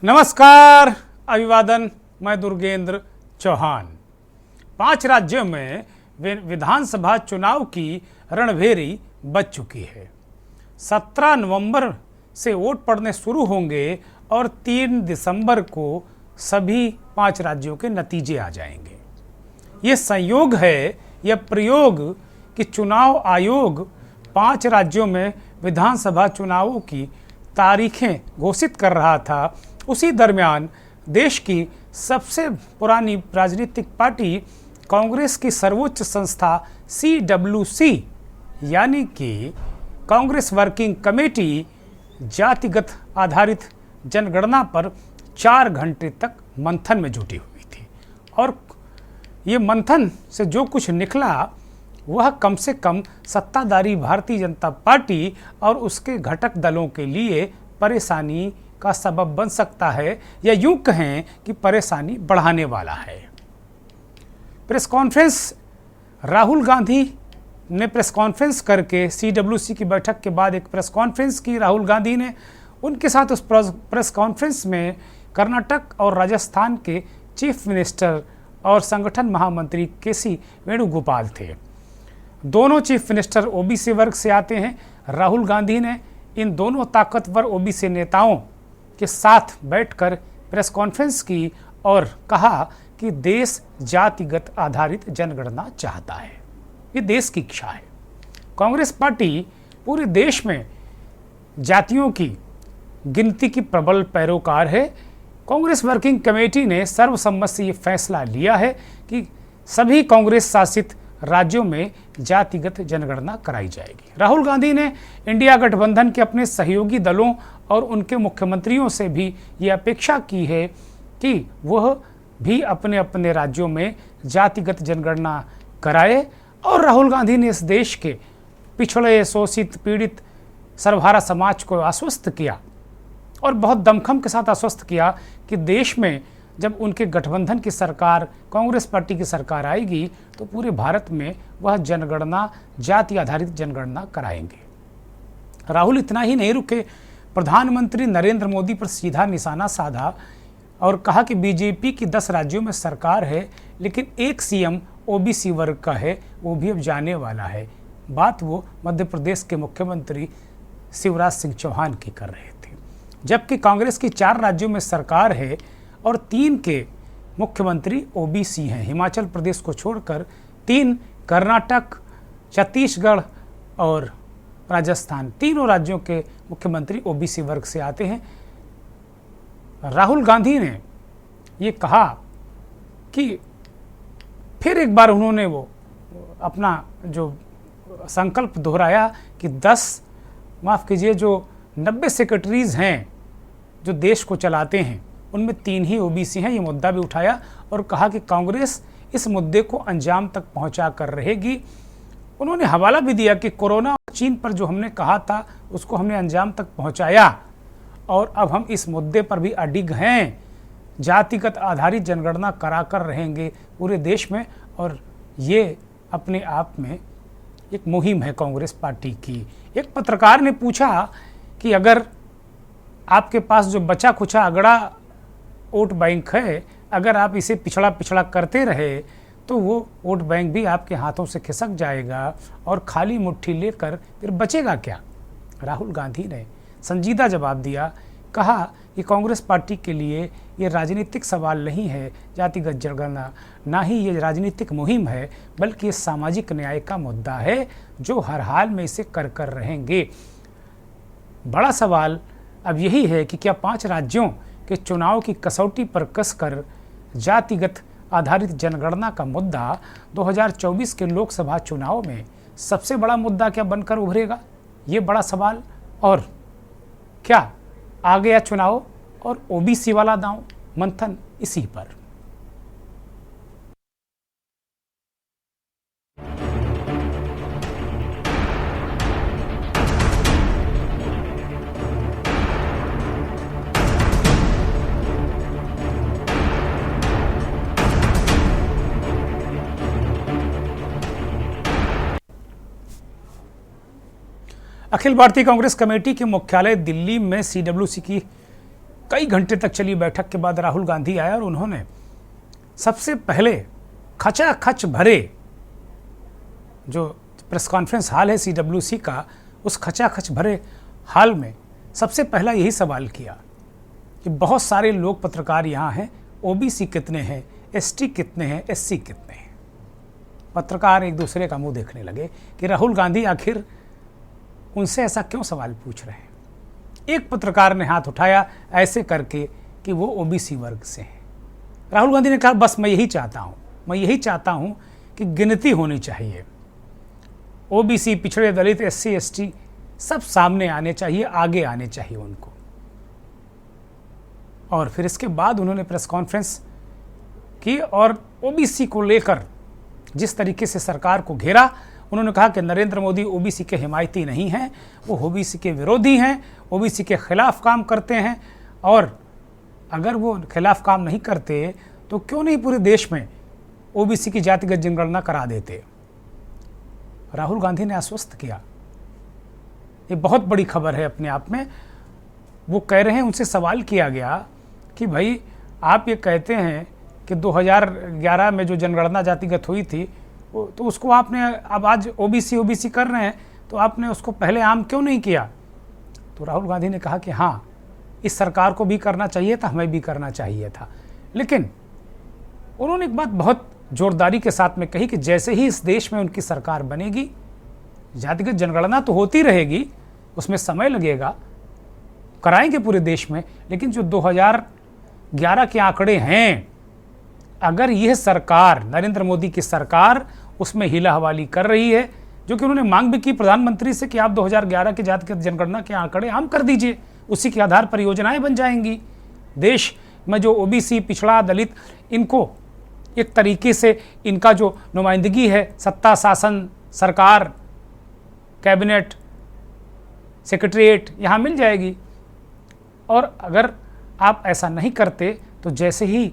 नमस्कार, अभिवादन। मैं दुर्गेंद्र चौहान। 5 राज्यों में विधानसभा चुनाव की रणभेरी बज चुकी है। 17 नवंबर से वोट पड़ने शुरू होंगे और 3 दिसंबर को सभी 5 राज्यों के नतीजे आ जाएंगे। ये संयोग है, यह प्रयोग कि चुनाव आयोग 5 राज्यों में विधानसभा चुनावों की तारीखें घोषित कर रहा था। उसी दरमियान देश की सबसे पुरानी राजनीतिक पार्टी कांग्रेस की सर्वोच्च संस्था CWC यानी कि कांग्रेस वर्किंग कमेटी जातिगत आधारित जनगणना पर 4 घंटे तक मंथन में जुटी हुई थी और ये मंथन से जो कुछ निकला वह कम से कम सत्ताधारी भारतीय जनता पार्टी और उसके घटक दलों के लिए परेशानी का सबब बन सकता है, या यूं कहें कि परेशानी बढ़ाने वाला है। प्रेस कॉन्फ्रेंस, राहुल गांधी ने प्रेस कॉन्फ्रेंस करके CWC की बैठक के बाद एक प्रेस कॉन्फ्रेंस की राहुल गांधी ने। उनके साथ उस प्रेस कॉन्फ्रेंस में कर्नाटक और राजस्थान के चीफ मिनिस्टर और संगठन महामंत्री KC वेणुगोपाल थे। दोनों चीफ मिनिस्टर OBC वर्ग से आते हैं। राहुल गांधी ने इन दोनों ताकतवर OBC नेताओं के साथ बैठकर प्रेस कॉन्फ्रेंस की और कहा कि देश जातिगत आधारित जनगणना चाहता है। ये देश की इच्छा है। कांग्रेस पार्टी पूरे देश में जातियों की गिनती की प्रबल पैरोकार है। कांग्रेस वर्किंग कमेटी ने सर्वसम्मति से ये फैसला लिया है कि सभी कांग्रेस शासित राज्यों में जातिगत जनगणना कराई जाएगी। राहुल गांधी ने इंडिया गठबंधन के अपने सहयोगी दलों और उनके मुख्यमंत्रियों से भी ये अपेक्षा की है कि वह भी अपने अपने राज्यों में जातिगत जनगणना कराए। और राहुल गांधी ने इस देश के पिछड़े, शोषित, पीड़ित सर्वहारा समाज को आश्वस्त किया और बहुत दमखम के साथ आश्वस्त किया कि देश में जब उनके गठबंधन की सरकार, कांग्रेस पार्टी की सरकार आएगी तो पूरे भारत में वह जनगणना, जाति आधारित जनगणना कराएंगे। राहुल इतना ही नहीं रुके, प्रधानमंत्री नरेंद्र मोदी पर सीधा निशाना साधा और कहा कि बीजेपी की 10 राज्यों में सरकार है, लेकिन एक CM OBC वर्ग का है, वो भी अब जाने वाला है। बात वो मध्य प्रदेश के मुख्यमंत्री शिवराज सिंह चौहान की कर रहे थे। जबकि कांग्रेस की 4 राज्यों में सरकार है और 3 के मुख्यमंत्री OBC हैं। हिमाचल प्रदेश को छोड़कर 3, कर्नाटक, छत्तीसगढ़ और राजस्थान, तीनों राज्यों के मुख्यमंत्री OBC वर्ग से आते हैं। राहुल गांधी ने ये कहा कि फिर एक बार उन्होंने वो अपना जो संकल्प दोहराया कि 90 सेक्रेटरीज हैं जो देश को चलाते हैं, उनमें 3 ही OBC हैं। ये मुद्दा भी उठाया और कहा कि कांग्रेस इस मुद्दे को अंजाम तक पहुंचा कर रहेगी। उन्होंने हवाला भी दिया कि कोरोना और चीन पर जो हमने कहा था उसको हमने अंजाम तक पहुंचाया और अब हम इस मुद्दे पर भी अडिग हैं। जातिगत आधारित जनगणना करा कर रहेंगे पूरे देश में। और ये अपने आप में एक मुहिम है कांग्रेस पार्टी की। एक पत्रकार ने पूछा कि अगर आपके पास जो बचा खुचा अगड़ा वोट बैंक है, अगर आप इसे पिछड़ा पिछड़ा करते रहे तो वो वोट बैंक भी आपके हाथों से खिसक जाएगा और खाली मुट्ठी लेकर फिर बचेगा क्या। राहुल गांधी ने संजीदा जवाब दिया, कहा कि कांग्रेस पार्टी के लिए ये राजनीतिक सवाल नहीं है जातिगत जनगणना, ना ही ये राजनीतिक मुहिम है, बल्कि ये सामाजिक न्याय का मुद्दा है जो हर हाल में इसे कर कर रहेंगे। बड़ा सवाल अब यही है कि क्या 5 राज्यों के चुनाव की कसौटी पर कसकर जातिगत आधारित जनगणना का मुद्दा 2024 के लोकसभा चुनाव में सबसे बड़ा मुद्दा क्या बनकर उभरेगा? ये बड़ा सवाल। और क्या आ गया चुनाव और OBC वाला दांव, मंथन इसी पर। अखिल भारतीय कांग्रेस कमेटी के मुख्यालय दिल्ली में CWC की कई घंटे तक चली बैठक के बाद राहुल गांधी आए और उन्होंने सबसे पहले खचाखच भरे जो प्रेस कॉन्फ्रेंस हॉल है CWC का, उस खचाखच भरे हाल में सबसे पहला यही सवाल किया कि बहुत सारे लोग पत्रकार यहाँ हैं, OBC कितने हैं, ST कितने हैं, SC कितने हैं। पत्रकार एक दूसरे का मुंह देखने लगे कि राहुल गांधी आखिर उनसे ऐसा क्यों सवाल पूछ रहे हैं। एक पत्रकार ने हाथ उठाया ऐसे करके कि वो OBC वर्ग से हैं। राहुल गांधी ने कहा बस मैं यही चाहता हूँ कि गिनती होनी चाहिए, OBC, पिछड़े दलित, SC ST सब सामने आने चाहिए, आगे आने चाहिए उनको। और फिर इसके बाद उन्होंने प्रेस कॉन्फ्रेंस की और OBC को लेकर जिस तरीके से सरकार को घेरा, उन्होंने कहा कि नरेंद्र मोदी OBC के हिमायती नहीं हैं, वो OBC के विरोधी हैं, OBC के खिलाफ काम करते हैं, और अगर वो खिलाफ काम नहीं करते तो क्यों नहीं पूरे देश में OBC की जातिगत जनगणना करा देते। राहुल गांधी ने आश्वस्त किया। ये बहुत बड़ी खबर है अपने आप में। वो कह रहे हैं, उनसे सवाल किया गया कि भाई आप ये कहते हैं कि 2011 में जो जनगणना जातिगत हुई थी तो उसको आपने अब आज OBC कर रहे हैं, तो आपने उसको पहले आम क्यों नहीं किया। तो राहुल गांधी ने कहा कि हाँ, इस सरकार को भी करना चाहिए था, हमें भी करना चाहिए था। लेकिन उन्होंने एक बात बहुत जोरदारी के साथ में कही कि जैसे ही इस देश में उनकी सरकार बनेगी, जातिगत जनगणना तो होती रहेगी, उसमें समय लगेगा, कराएंगे पूरे देश में, लेकिन जो 2011 के आंकड़े हैं, अगर यह सरकार, नरेंद्र मोदी की सरकार, उसमें हिला हवाली कर रही है, जो कि उन्होंने मांग भी की प्रधानमंत्री से कि आप 2011 के जातिगत जनगणना के आंकड़े आम कर दीजिए, उसी के आधार पर योजनाएं बन जाएंगी। देश में जो OBC, पिछड़ा, दलित, इनको एक तरीके से इनका जो नुमाइंदगी है, सत्ता, शासन, सरकार, कैबिनेट, सेक्रेटरीट, यहाँ मिल जाएगी। और अगर आप ऐसा नहीं करते तो जैसे ही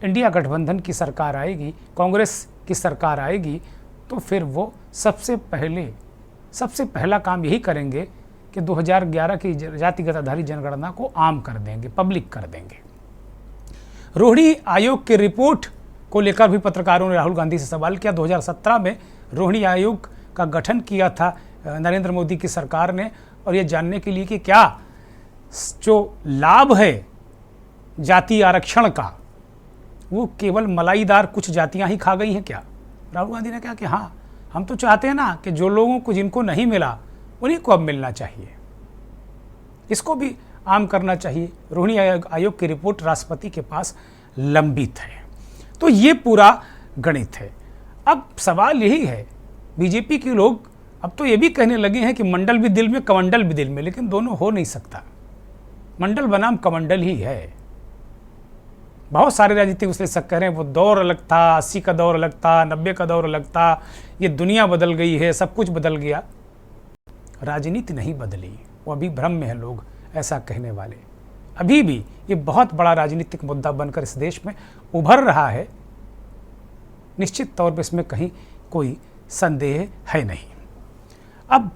इंडिया गठबंधन की सरकार आएगी, कांग्रेस की सरकार आएगी, तो फिर वो सबसे पहला काम यही करेंगे कि 2011 की जातिगत आधारित जनगणना को आम कर देंगे, पब्लिक कर देंगे। रोहिणी आयोग की रिपोर्ट को लेकर भी पत्रकारों ने राहुल गांधी से सवाल किया। 2017 में रोहिणी आयोग का गठन किया था नरेंद्र मोदी की सरकार ने, और ये जानने के लिए कि क्या जो लाभ है जाति आरक्षण का, वो केवल मलाईदार कुछ जातियां ही खा गई हैं क्या। राहुल गांधी ने कहा कि हाँ, हम तो चाहते हैं ना कि जो लोगों को, जिनको नहीं मिला, उन्हीं को अब मिलना चाहिए, इसको भी आम करना चाहिए। रोहिणी आयोग की रिपोर्ट राष्ट्रपति के पास लंबित है। तो ये पूरा गणित है। अब सवाल यही है, बीजेपी के लोग अब तो ये भी कहने लगे हैं कि मंडल भी दिल में, कमंडल भी दिल में, लेकिन दोनों हो नहीं सकता। मंडल बनाम कमंडल ही है। बहुत सारे राजनीतिक विश्लेषक कह रहे हैं वो दौर अलग था, 80 का दौर अलग था, 90 का दौर अलग था, ये दुनिया बदल गई है, सब कुछ बदल गया। राजनीति नहीं बदली, वो अभी भ्रम में है लोग ऐसा कहने वाले। अभी भी ये बहुत बड़ा राजनीतिक मुद्दा बनकर इस देश में उभर रहा है। निश्चित तौर पर इसमें कहीं कोई संदेह है नहीं। अब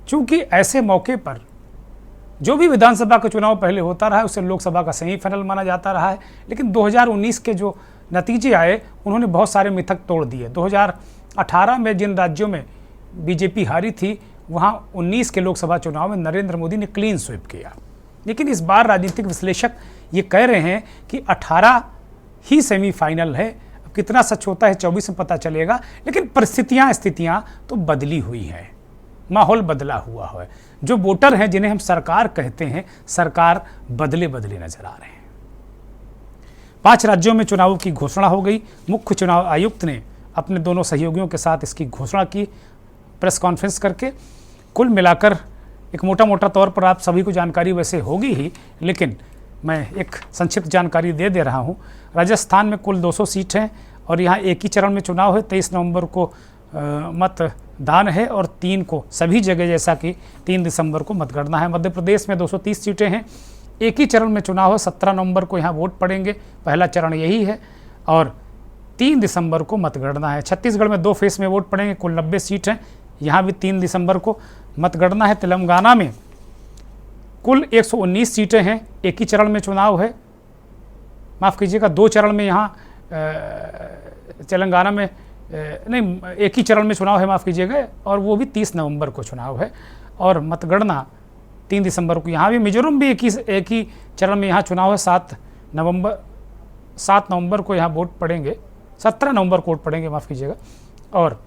चूंकि ऐसे मौके पर जो भी विधानसभा का चुनाव पहले होता रहा है उसे लोकसभा का सेमीफाइनल माना जाता रहा है, लेकिन 2019 के जो नतीजे आए उन्होंने बहुत सारे मिथक तोड़ दिए। 2018 में जिन राज्यों में बीजेपी हारी थी, वहाँ 19 के लोकसभा चुनाव में नरेंद्र मोदी ने क्लीन स्वीप किया। लेकिन इस बार राजनीतिक विश्लेषक ये कह रहे हैं कि 18 ही सेमीफाइनल है। अब कितना सच होता है 24 में पता चलेगा, लेकिन स्थितियां तो बदली हुई हैं, माहौल बदला हुआ है। जो वोटर हैं जिन्हें हम सरकार कहते हैं, सरकार बदले नजर आ रहे हैं। 5 राज्यों में चुनावों की घोषणा हो गई। मुख्य चुनाव आयुक्त ने अपने दोनों सहयोगियों के साथ इसकी घोषणा की प्रेस कॉन्फ्रेंस करके। कुल मिलाकर एक मोटा तौर पर आप सभी को जानकारी वैसे होगी ही, लेकिन मैं एक संक्षिप्त जानकारी दे रहा हूँ। राजस्थान में कुल 200 सीट हैं और यहाँ एक ही चरण में चुनाव है। 23 नवंबर को मतदान है और 3 को सभी जगह, जैसा कि 3 दिसंबर को मतगणना है। मध्य प्रदेश में 230 सीटें हैं, एक ही चरण में चुनाव है। 17 नवंबर को यहाँ वोट पड़ेंगे, पहला चरण यही है, और 3 दिसंबर को मतगणना है। छत्तीसगढ़ में 2 फेस में वोट पड़ेंगे, कुल 90 सीट हैं, यहाँ भी 3 दिसंबर को मतगणना है। तेलंगाना में कुल 119 सीटें हैं, एक ही चरण में चुनाव है, माफ़ कीजिएगा 2 चरण में यहाँ तेलंगाना में नहीं, एक ही चरण में चुनाव है, माफ़ कीजिएगा, और वो भी 30 नवंबर को चुनाव है, और मतगणना 3 दिसंबर को। यहाँ भी मिजोरम भी एक ही चरण में यहाँ चुनाव है, 7 नवंबर को यहाँ वोट पड़ेंगे, 17 नवंबर को वोट पड़ेंगे, माफ़ कीजिएगा, और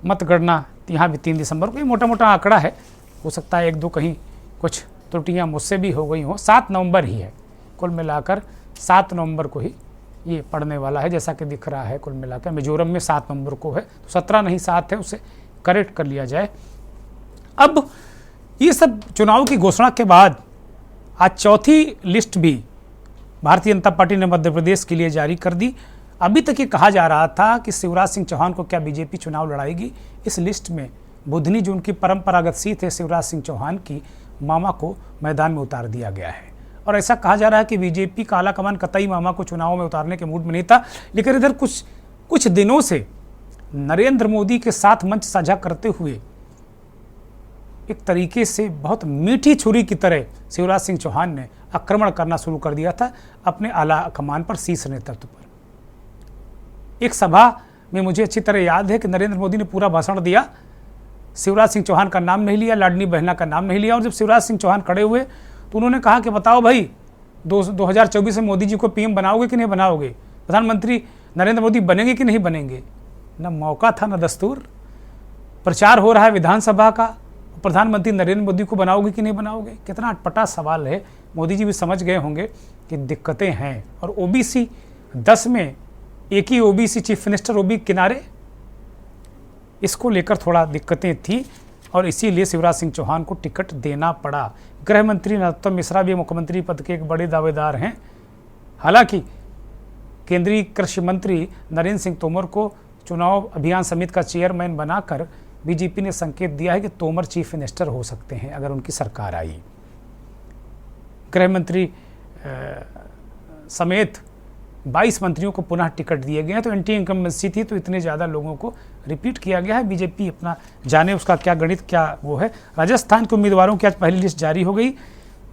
मतगणना यहाँ भी 3 दिसंबर को। ये मोटा मोटा आंकड़ा है, हो सकता है 1-2 कहीं कुछ त्रुटियाँ मुझसे भी हो गई हों। 7 नवंबर ही है, कुल मिलाकर 7 नवंबर को ही ये पड़ने वाला है, जैसा कि दिख रहा है। कुल मिलाकर मिजोरम में 7 नवंबर को है, तो 17 नहीं 7 है, उसे करेक्ट कर लिया जाए। अब ये सब चुनाव की घोषणा के बाद आज चौथी लिस्ट भी भारतीय जनता पार्टी ने मध्य प्रदेश के लिए जारी कर दी। अभी तक ये कहा जा रहा था कि शिवराज सिंह चौहान को क्या बीजेपी चुनाव लड़ाएगी। इस लिस्ट में बुधनी, जो उनकी परंपरागत सीट है शिवराज सिंह चौहान की, मामा को मैदान में उतार दिया गया है। और ऐसा कहा जा रहा है कि बीजेपी का आलाकमान कतई मामा को चुनाव में उतारने के मूड में नहीं था, लेकिन इधर कुछ दिनों से नरेंद्र मोदी के साथ मंच साझा करते हुए एक तरीके से बहुत मीठी छुरी की तरह शिवराज सिंह चौहान ने आक्रमण करना शुरू कर दिया था अपने आलाकमान पर, शीर्ष नेतृत्व पर। एक सभा में मुझे अच्छी तरह याद है कि नरेंद्र मोदी ने पूरा भाषण दिया, शिवराज सिंह चौहान का नाम नहीं लिया, लाडली बहना का नाम नहीं लिया, और जब शिवराज सिंह चौहान खड़े हुए तो उन्होंने कहा कि बताओ भाई 2024 में मोदी जी को पीएम बनाओगे कि नहीं बनाओगे, प्रधानमंत्री नरेंद्र मोदी बनेंगे कि नहीं बनेंगे। न मौका था न दस्तूर, प्रचार हो रहा है विधानसभा का, प्रधानमंत्री नरेंद्र मोदी को बनाओगे कि नहीं बनाओगे। कितना अटपटा सवाल है। मोदी जी भी समझ गए होंगे कि दिक्कतें हैं, और ओबीसी 10 में एक ही ओबीसी चीफ मिनिस्टर, वो भी किनारे, इसको लेकर थोड़ा दिक्कतें थी, और इसीलिए शिवराज सिंह चौहान को टिकट देना पड़ा। गृह मंत्री नरोत्तम मिश्रा भी मुख्यमंत्री पद के एक बड़े दावेदार हैं। हालांकि केंद्रीय कृषि मंत्री नरेंद्र सिंह तोमर को चुनाव अभियान समिति का चेयरमैन बनाकर बीजेपी ने संकेत दिया है कि तोमर चीफ मिनिस्टर हो सकते हैं अगर उनकी सरकार आई। गृह मंत्री समेत 22 मंत्रियों को पुनः टिकट दिए गए हैं, तो एंटी इनकम्बेंसी थी, तो इतने ज़्यादा लोगों को रिपीट किया गया है। बीजेपी अपना जाने उसका क्या गणित, क्या वो है। राजस्थान के उम्मीदवारों की आज पहली लिस्ट जारी हो गई,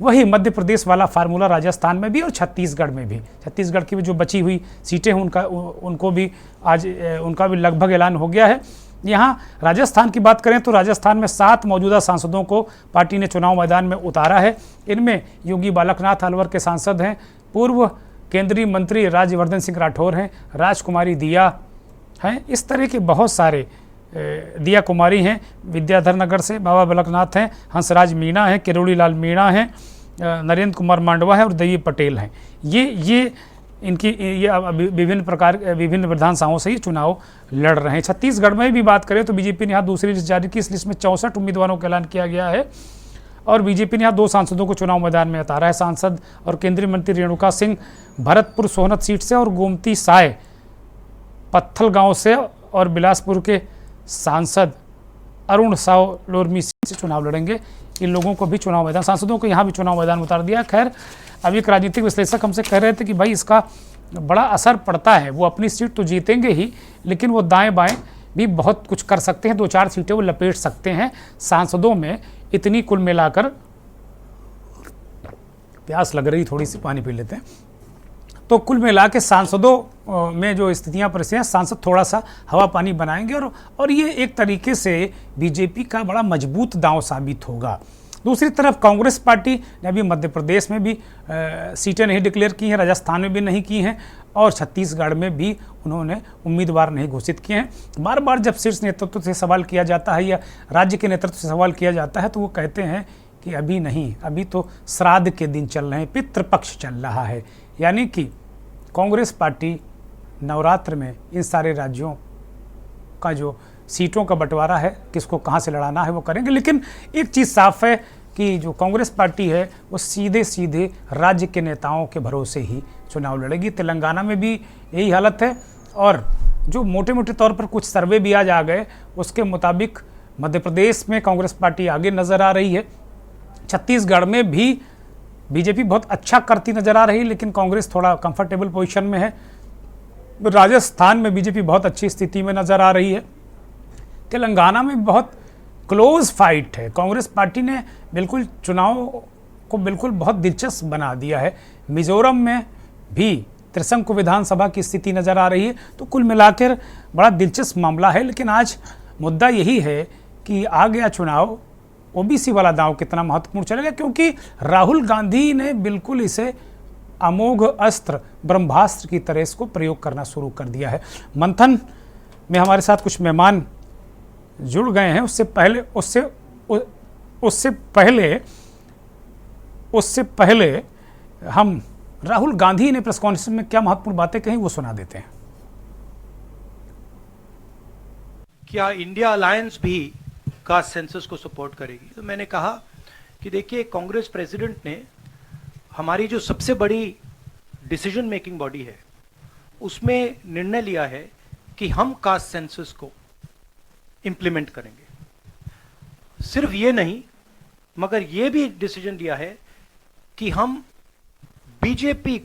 वही मध्य प्रदेश वाला फार्मूला राजस्थान में भी और छत्तीसगढ़ में भी। छत्तीसगढ़ की भी जो बची हुई सीटें हैं उनको भी आज उनका भी लगभग ऐलान हो गया है। यहाँ राजस्थान की बात करें तो राजस्थान में 7 मौजूदा सांसदों को पार्टी ने चुनाव मैदान में उतारा है। इनमें योगी बालकनाथ अलवर के सांसद हैं, पूर्व केंद्रीय मंत्री राज्यवर्धन सिंह राठौर हैं, राजकुमारी दिया हैं, इस तरह के बहुत सारे, दिया कुमारी हैं विद्याधर नगर से, बाबा बालकनाथ हैं, हंसराज मीणा हैं, किरोड़ी लाल मीणा हैं, नरेंद्र कुमार मांडवा है और देवी पटेल हैं। ये विभिन्न विधानसभाओं से ये चुनाव लड़ रहे हैं। छत्तीसगढ़ में भी बात करें तो बीजेपी ने यहाँ दूसरी लिस्ट जारी की। इस लिस्ट में 64 उम्मीदवारों का ऐलान किया गया है, और बीजेपी ने यहाँ 2 सांसदों को चुनाव मैदान में उतारा है। सांसद और केंद्रीय मंत्री रेणुका सिंह भरतपुर सोहनत सीट से, और गोमती साय पत्थल गांव से, और बिलासपुर के सांसद अरुण साव लोरमी सीट से चुनाव लड़ेंगे। इन लोगों को भी चुनाव मैदान, सांसदों को यहाँ भी चुनाव मैदान में उतार दिया। खैर, अभी एक राजनीतिक विश्लेषक हमसे कह रहे थे कि भाई इसका बड़ा असर पड़ता है, वो अपनी सीट तो जीतेंगे ही, लेकिन वो दाएं बाएं भी बहुत कुछ कर सकते हैं, 2-4 सीटें वो लपेट सकते हैं सांसदों में। इतनी कुल मिलाकर, प्यास लग रही, थोड़ी सी पानी पी लेते हैं। तो कुल मिला के सांसदों में जो स्थितियां परिस्थितियां हैं, सांसद थोड़ा सा हवा पानी बनाएंगे, और ये एक तरीके से बीजेपी का बड़ा मजबूत दांव साबित होगा। दूसरी तरफ कांग्रेस पार्टी ने अभी मध्य प्रदेश में भी सीटें नहीं डिक्लेयर की हैं, राजस्थान में भी नहीं की हैं, और छत्तीसगढ़ में भी उन्होंने उम्मीदवार नहीं घोषित किए हैं। बार बार जब शीर्ष नेतृत्व से सवाल किया जाता है या राज्य के नेतृत्व से सवाल किया जाता है, तो वो कहते हैं कि अभी नहीं, अभी तो श्राद्ध के दिन चल रहे हैं, पितृपक्ष चल रहा है। यानी कि कांग्रेस पार्टी नवरात्र में इन सारे राज्यों का जो सीटों का बंटवारा है, किसको कहां से लड़ाना है, वो करेंगे। लेकिन एक चीज़ साफ है कि जो कांग्रेस पार्टी है वो सीधे सीधे राज्य के नेताओं के भरोसे ही चुनाव लड़ेगी। तेलंगाना में भी यही हालत है, और जो मोटे मोटे तौर पर कुछ सर्वे भी आज आ गए, उसके मुताबिक मध्य प्रदेश में कांग्रेस पार्टी आगे नज़र आ रही है। छत्तीसगढ़ में भी बीजेपी बहुत अच्छा करती नज़र आ रही है, लेकिन कांग्रेस थोड़ा कंफर्टेबल पोजीशन में है। राजस्थान में बीजेपी बहुत अच्छी स्थिति में नज़र आ रही है। तेलंगाना में बहुत क्लोज फाइट है। कांग्रेस पार्टी ने बिल्कुल चुनाव को बिल्कुल बहुत दिलचस्प बना दिया है। मिजोरम में भी त्रिशंकु विधानसभा की स्थिति नज़र आ रही है। तो कुल मिलाकर बड़ा दिलचस्प मामला है। लेकिन आज मुद्दा यही है कि आ गया चुनाव, ओबीसी वाला दांव कितना महत्वपूर्ण चलेगा, क्योंकि राहुल गांधी ने बिल्कुल इसे अमोघ अस्त्र, ब्रह्मास्त्र की तरह इसको प्रयोग करना शुरू कर दिया है। मंथन में हमारे साथ कुछ मेहमान जुड़ गए हैं। उससे पहले हम राहुल गांधी ने प्रेस कॉन्फ्रेंस में क्या महत्वपूर्ण बातें कही वो सुना देते हैं। क्या इंडिया अलायंस भी कास्ट सेंसस को सपोर्ट करेगी? तो मैंने कहा कि देखिए, कांग्रेस प्रेसिडेंट ने हमारी जो सबसे बड़ी डिसीजन मेकिंग बॉडी है उसमें निर्णय लिया है कि हम कास्ट सेंसस को इंप्लीमेंट करेंगे। सिर्फ ये नहीं, मगर ये भी डिसीजन लिया है कि हम बीजेपी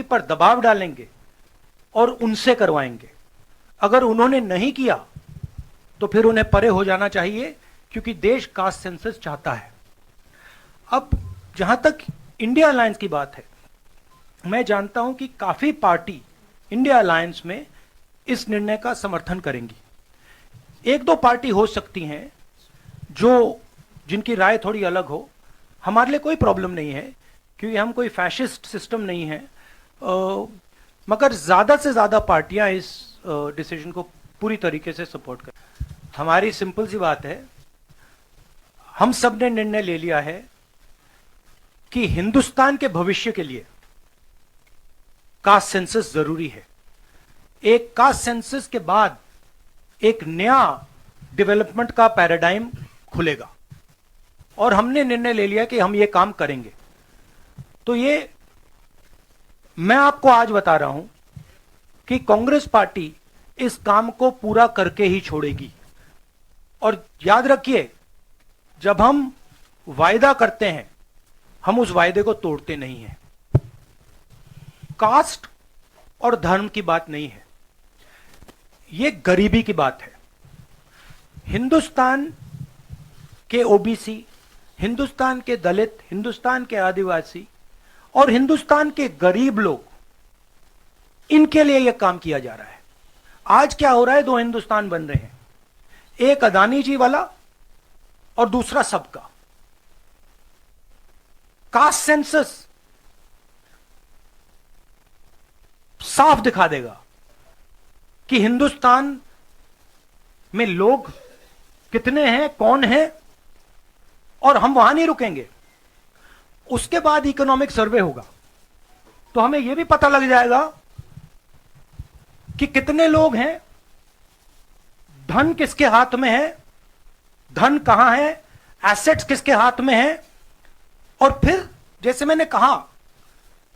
पर दबाव डालेंगे और उनसे करवाएंगे। अगर उन्होंने नहीं किया तो फिर उन्हें परे हो जाना चाहिए, क्योंकि देश कास्ट सेंसस चाहता है। अब जहां तक इंडिया अलायंस की बात है, मैं जानता हूं कि काफी पार्टी इंडिया अलायंस में इस निर्णय का समर्थन करेंगी। एक दो पार्टी हो सकती हैं जिनकी राय थोड़ी अलग हो। हमारे लिए कोई प्रॉब्लम नहीं है, क्योंकि हम कोई फैशिस्ट सिस्टम नहीं है। मगर ज्यादा से ज्यादा पार्टियां इस डिसीजन को पूरी तरीके से सपोर्ट कर। हमारी सिंपल सी बात है, हम सब ने निर्णय ले लिया है कि हिंदुस्तान के भविष्य के लिए कास्ट सेंसस जरूरी है। एक कास्ट सेंसस के बाद एक नया डेवलपमेंट का पैराडाइम खुलेगा, और हमने निर्णय ले लिया कि हम ये काम करेंगे। तो ये मैं आपको आज बता रहा हूं कि कांग्रेस पार्टी इस काम को पूरा करके ही छोड़ेगी। और याद रखिए, जब हम वायदा करते हैं, हम उस वायदे को तोड़ते नहीं हैं। कास्ट और धर्म की बात नहीं है, ये गरीबी की बात है। हिंदुस्तान के ओबीसी, हिंदुस्तान के दलित, हिंदुस्तान के आदिवासी और हिंदुस्तान के गरीब लोग, इनके लिए यह काम किया जा रहा है। आज क्या हो रहा है, दो हिंदुस्तान बन रहे हैं, एक अदानी जी वाला और दूसरा सबका। कास्ट सेंसस साफ दिखा देगा कि हिंदुस्तान में लोग कितने हैं, कौन है, और हम वहां नहीं रुकेंगे। उसके बाद इकोनॉमिक सर्वे होगा, तो हमें यह भी पता लग जाएगा कि कितने लोग हैं, धन किसके हाथ में है, धन कहां है, एसेट्स किसके हाथ में है। और फिर जैसे मैंने कहा,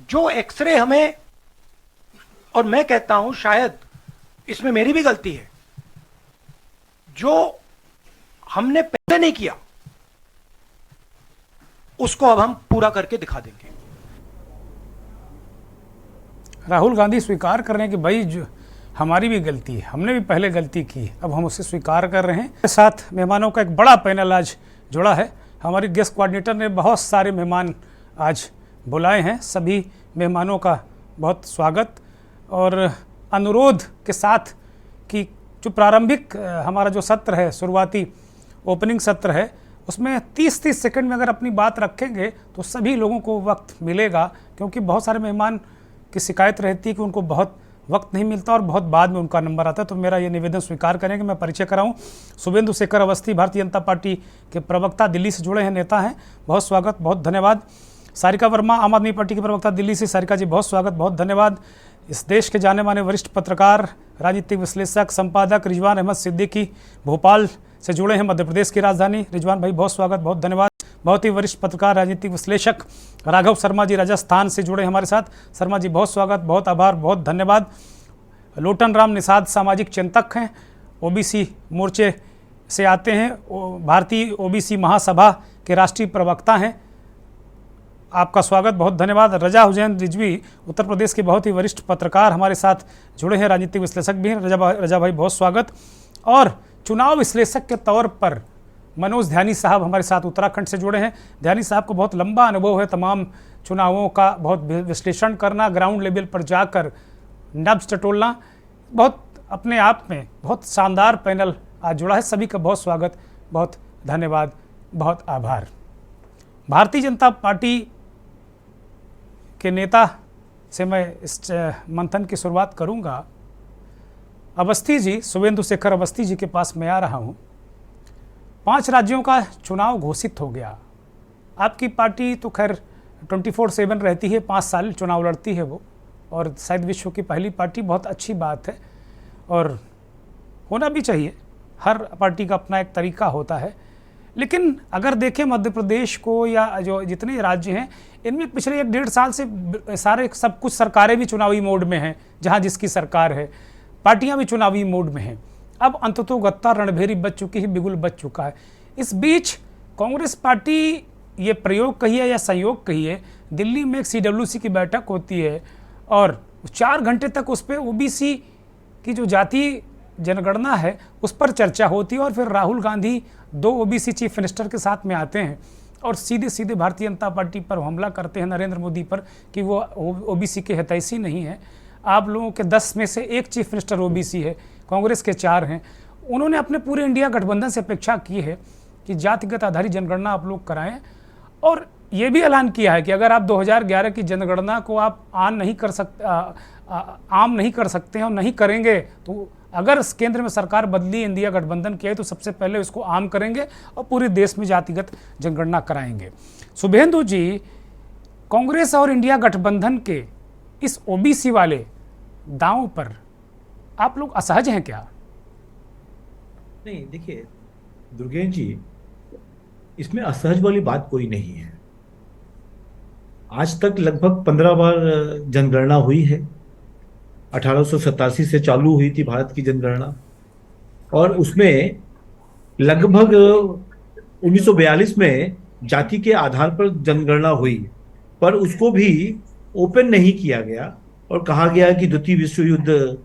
जो एक्सरे हमें, और मैं कहता हूं शायद इसमें मेरी भी गलती है, जो हमने पहले नहीं किया उसको अब हम पूरा करके दिखा देंगे। राहुल गांधी स्वीकार कर रहे हैं कि भाई जो हमारी भी गलती है, हमने भी पहले गलती की, अब हम उसे स्वीकार कर रहे हैं। के साथ मेहमानों का एक बड़ा पैनल आज जुड़ा है। हमारी गेस्ट कोऑर्डिनेटर ने बहुत सारे मेहमान आज बुलाए हैं। सभी मेहमानों का बहुत स्वागत और अनुरोध के साथ कि जो प्रारंभिक हमारा जो सत्र है, शुरुआती ओपनिंग सत्र है, उसमें 30-30 सेकंड में अगर अपनी बात रखेंगे तो सभी लोगों को वक्त मिलेगा, क्योंकि बहुत सारे मेहमान की शिकायत रहती है कि उनको बहुत वक्त नहीं मिलता और बहुत बाद में उनका नंबर आता है। तो मेरा ये निवेदन स्वीकार करें कि मैं परिचय कराऊं। शुभेंदु शेखर अवस्थी भारतीय जनता पार्टी के प्रवक्ता, दिल्ली से जुड़े हैं, नेता हैं, बहुत स्वागत, बहुत धन्यवाद। सारिका वर्मा आम आदमी पार्टी के प्रवक्ता, दिल्ली से, सारिका जी बहुत स्वागत, बहुत धन्यवाद। इस देश के जाने माने वरिष्ठ पत्रकार, राजनीतिक विश्लेषक, संपादक रिजवान अहमद सिद्दीकी भोपाल से जुड़े हैं, मध्य प्रदेश की राजधानी। रिजवान भाई बहुत स्वागत, बहुत धन्यवाद। बहुत ही वरिष्ठ पत्रकार, राजनीतिक विश्लेषक राघव शर्मा जी राजस्थान से जुड़े हमारे साथ। शर्मा जी बहुत स्वागत, बहुत आभार, बहुत धन्यवाद। लोटन राम निषाद सामाजिक चिंतक हैं, ओबीसी मोर्चे से आते हैं, भारतीय ओबीसी महासभा के राष्ट्रीय प्रवक्ता हैं, आपका स्वागत, बहुत धन्यवाद। रजा हुसैन रिजवी उत्तर प्रदेश के बहुत ही वरिष्ठ पत्रकार हमारे साथ जुड़े हैं, राजनीतिक विश्लेषक भी हैं, रजा भाई बहुत स्वागत। और चुनाव विश्लेषक के तौर पर मनोज ध्यानी साहब हमारे साथ उत्तराखंड से जुड़े हैं। ध्यानी साहब को बहुत लंबा अनुभव है तमाम चुनावों का, बहुत विश्लेषण करना, ग्राउंड लेवल पर जाकर नब्ज टटोलना, बहुत अपने आप में बहुत शानदार पैनल आज जुड़ा है। सभी का बहुत स्वागत, बहुत धन्यवाद, बहुत आभार। भारतीय जनता पार्टी के नेता से मैं इस मंथन की शुरुआत करूंगा। अवस्थी जी, शुभेंदु शेखर अवस्थी जी के पास मैं आ रहा हूं। 5 राज्यों का चुनाव घोषित हो गया। आपकी पार्टी तो खैर 24/7 रहती है, 5 साल चुनाव लड़ती है वो, और शायद विश्व की पहली पार्टी, बहुत अच्छी बात है और होना भी चाहिए। हर पार्टी का अपना एक तरीका होता है। लेकिन अगर देखें मध्य प्रदेश को या जो जितने राज्य हैं, इनमें पिछले 1-1.5 साल से सारे सब कुछ सरकारें भी चुनावी मोड में हैं। जहां जिसकी सरकार है, पार्टियां भी चुनावी मोड में हैं। अब अंततोगत्ता रणभेरी बच चुकी है, बिगुल बच चुका है। इस बीच कांग्रेस पार्टी, ये प्रयोग कहिए या संयोग कहिए, दिल्ली में एक CWC की बैठक होती है और 4 घंटे तक उस पर OBC की जो जाति जनगणना है उस पर चर्चा होती है। और फिर Rahul Gandhi 2 OBC chief minister के साथ में आते हैं और सीधे सीधे भारतीय जनता पार्टी पर हमला करते हैं, नरेंद्र मोदी पर, कि वो OBC के हितैषी नहीं है। आप लोगों के 10 में से 1 चीफ मिनिस्टर OBC है, कांग्रेस के 4 हैं। उन्होंने अपने पूरे इंडिया गठबंधन से अपेक्षा की है कि जातिगत आधारित जनगणना आप लोग कराएं, और ये भी ऐलान किया है कि अगर आप 2011 की जनगणना को आप आम नहीं कर सकते हैं और नहीं करेंगे, तो अगर केंद्र में सरकार बदली, इंडिया गठबंधन की है, तो सबसे पहले उसको आम करेंगे और पूरे देश में जातिगत जनगणना कराएंगे। शुभेंदु जी, कांग्रेस और इंडिया गठबंधन के इस OBC वाले दांव पर आप लोग असहज हैं क्या? नहीं, देखिए दुर्गेश जी, इसमें असहज वाली बात कोई नहीं है। आज तक लगभग 15 बार जनगणना हुई है। 1887 से चालू हुई थी भारत की जनगणना, और उसमें लगभग 1942 में जाति के आधार पर जनगणना हुई, पर उसको भी ओपन नहीं किया गया और कहा गया कि द्वितीय विश्व युद्ध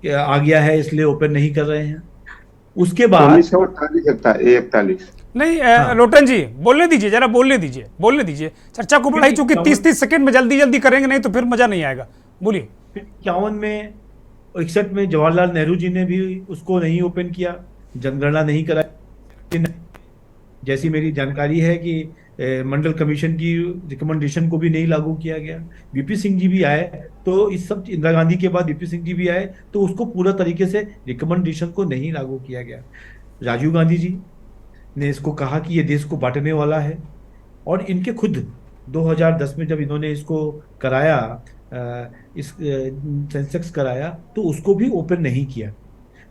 आ गया है इसलिए ओपन नहीं कर रहे हैं। उसके बाद 1948 नहीं, लोटन जी बोलने दीजिए, जरा बोलने दीजिए। चर्चा को बढ़ाई, चूंकि 30 सेकंड में जल्दी करेंगे, नहीं तो फिर मजा नहीं आएगा। बोलिए। 51 में, 61 में जवाहरलाल नेहरू जी ने भी उसको नहीं ओपन किया, जनगणना नहीं कराई। जैसी मेरी जानकारी है कि मंडल कमीशन की रिकमेंडेशन को भी नहीं लागू किया गया। VP सिंह जी भी आए, तो इस सब, इंदिरा गांधी के बाद VP सिंह जी भी आए, तो उसको पूरा तरीके से रिकमेंडेशन को नहीं लागू किया गया। राजीव गांधी जी ने इसको कहा कि ये देश को बांटने वाला है, और इनके खुद 2010 में जब इन्होंने इसको कराया, इस सेंसेक्स कराया, तो उसको भी ओपन नहीं किया।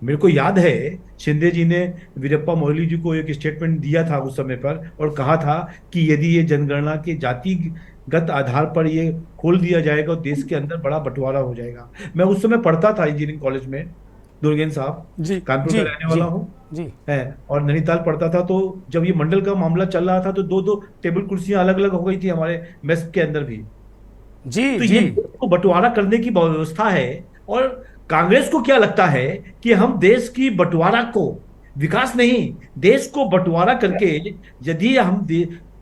मेरे को याद है शिंदे जी ने वीरप्पा मोइली जी को एक स्टेटमेंट दिया था उस समय पर, और कहा था कि यदि ये जनगणना के जातिगत आधार पर ये खोल दिया जाएगा और देश के अंदर बड़ा बंटवारा हो जाएगा। मैं उस समय पढ़ता था इंजीनियरिंग कॉलेज में, दुर्गेन साहब, कानपुर का रहने वाला हूँ है, और नैनीताल पढ़ता था। तो जब ये मंडल का मामला चल रहा था, तो 2-2 टेबल कुर्सियां अलग अलग हो गई थी हमारे मेस के अंदर भी। तो ये तो बंटवारा करने की व्यवस्था है। और कांग्रेस को क्या लगता है कि हम देश की बंटवारा को, विकास नहीं, देश को बंटवारा करके यदि हम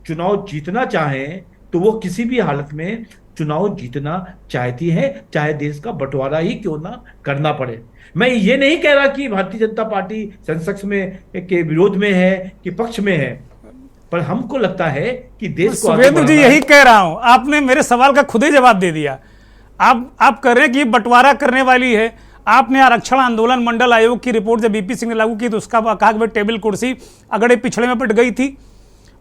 चुनाव जीतना चाहें, तो वो किसी भी हालत में चुनाव जीतना चाहती है, चाहे देश का बंटवारा ही क्यों ना करना पड़े। मैं ये नहीं कह रहा कि भारतीय जनता पार्टी सेंसेक्स में के विरोध में है कि पक्ष में है, पर हमको लगता है कि देश को शुभेंदु जी, यही कह रहा हूं, आपने मेरे सवाल का खुद ही जवाब दे दिया। आप कह रहे हैं कि बंटवारा करने वाली है। आपने आरक्षण आंदोलन मंडल आयोग की रिपोर्ट जब VP सिंह ने लागू की, तो उसका कहा कि टेबल कुर्सी अगड़े पिछड़े में बट गई थी,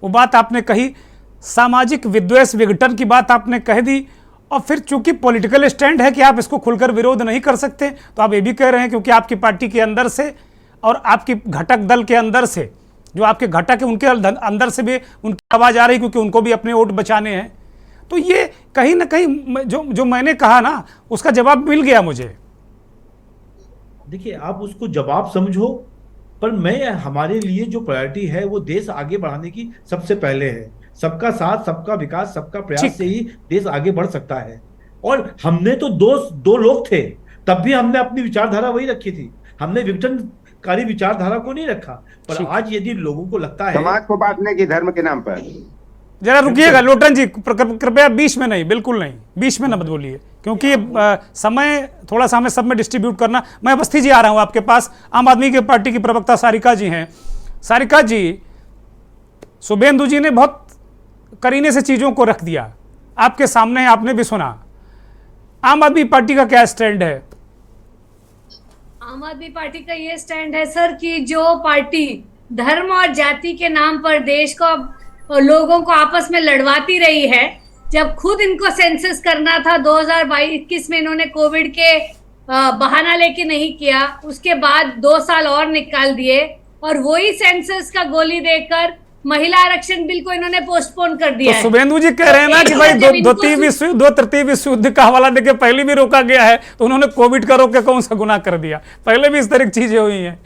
वो बात आपने कही। सामाजिक विद्वेष विघटन की बात आपने कह दी, और फिर चूंकि पॉलिटिकल स्टैंड है कि आप इसको खुलकर विरोध नहीं कर सकते, तो आप ये भी कह रहे हैं क्योंकि आपकी पार्टी के अंदर से और आपकी घटक दल के अंदर से, जो आपके घटक है उनके अंदर से भी उनकी आवाज आ रही, क्योंकि उनको भी अपने वोट बचाने हैं। तो ये कहीं ना कहीं जो मैंने कहा ना, उसका जवाब मिल गया मुझे। देखिए, आप उसको जवाब समझो, पर मैं, हमारे लिए जो प्रायोरिटी है वो देश आगे बढ़ाने की सबसे पहले है। सबका साथ, सबका विकास, सबका प्रयास से ही देश आगे बढ़ सकता है। और हमने तो दो लोग थे, तब भी हमने अपनी विचारधारा वही रखी थी। हमने विघटन कारी विचारधारा को नहीं रखा। पर आज यदि लोगों को लगता है समाज को बांटने की धर्म के नाम पर। जरा रुकिएगा लोटन जी, कृपया बीच में नहीं, बिल्कुल नहीं, बीच में न मत बोलिए, क्योंकि समय थोड़ा सा हमें सब में डिस्ट्रीब्यूट करना। मैं अवस्थी जी आ रहा हूं आपके पास। आम आदमी की पार्टी की प्रवक्ता सारिका जी हैं। सारिका जी, शुभेंदु जी ने बहुत करीने से चीजों को रख दिया, आपके सामने है, आपने भी सुना। आम आदमी पार्टी का क्या स्टैंड है? आम आदमी पार्टी का ये स्टैंड है सर कि जो पार्टी धर्म और जाति के नाम पर देश को और लोगों को आपस में लड़वाती रही है, जब खुद इनको सेंसस करना था 2021 में इन्होंने कोविड के बहाना लेके नहीं किया, उसके बाद 2 साल और निकाल दिए और वही सेंसस का गोली देकर महिला आरक्षण बिल को इन्होंने पोस्टपोन कर दिया तो है। शुभेंदु जी कह रहे हैं ना कि भाई दो तृतीय विश्व युद्ध का हवाला देके पहले भी रोका गया है, तो उन्होंने कोविड का रोक के कौन सा गुनाह कर दिया? पहले भी इस तरह की चीजें हुई हैं।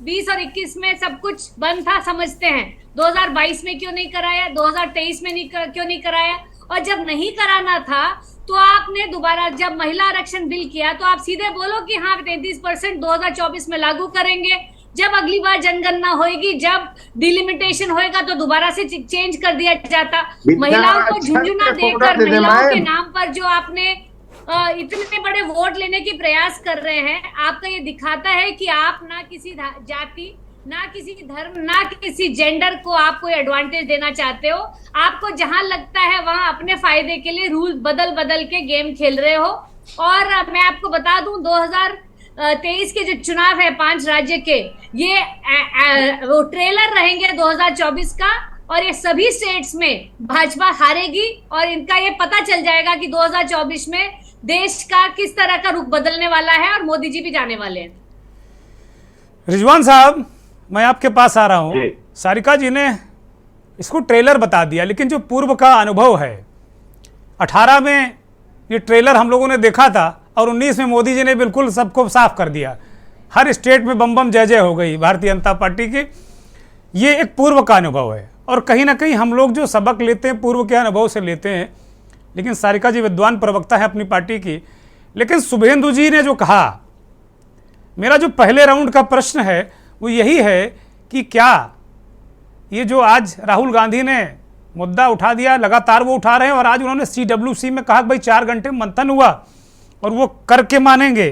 20 और 21 में सब कुछ बंद था, समझते हैं। 2022 में क्यों नहीं कराया, 2023 में क्यों नहीं कराया? और जब नहीं कराना था तो आपने दोबारा जब महिला आरक्षण बिल किया तो आप सीधे बोलो कि हाँ 33% 2024 में लागू करेंगे। जब अगली बार जनगणना होगी, जब डिलिमिटेशन होएगा तो दोबारा से चेंज कर दिया जाता। महिलाओं को झुंझुना देकर महिलाओं के नाम पर जो आपने इतने बड़े वोट लेने की प्रयास कर रहे हैं, आपका ये दिखाता है कि आप ना किसी जाति, ना किसी धर्म, ना किसी जेंडर को आप कोई एडवांटेज देना चाहते हो। आपको जहां लगता है वहां अपने फायदे के लिए रूल बदल बदल के गेम खेल रहे हो। और मैं आपको बता दूं 2023 के जो चुनाव है 5 राज्य के, ये वो ट्रेलर रहेंगे 2024 का, और ये सभी स्टेट्स में भाजपा हारेगी और इनका ये पता चल जाएगा कि 2024 में देश का किस तरह का रुख बदलने वाला है और मोदी जी भी जाने वाले हैं। रिजवान साहब, मैं आपके पास आ रहा हूं। सारिका जी ने इसको ट्रेलर बता दिया, लेकिन जो पूर्व का अनुभव है, 18 में ये ट्रेलर हम लोगों ने देखा था और 19 में मोदी जी ने बिल्कुल सबको साफ कर दिया। हर स्टेट में बम बम जय जय हो गई भारतीय जनता पार्टी की। ये एक पूर्व का अनुभव है और कहीं ना कहीं हम लोग जो सबक लेते हैं पूर्व के अनुभव से लेते हैं। लेकिन सारिका जी विद्वान प्रवक्ता है अपनी पार्टी की। लेकिन शुभेंदु जी ने जो कहा, मेरा जो पहले राउंड का प्रश्न है वो यही है कि क्या ये जो आज राहुल गांधी ने मुद्दा उठा दिया, लगातार वो उठा रहे हैं, और आज उन्होंने CWC में कहा कि भाई 4 घंटे मंथन हुआ और वो करके मानेंगे।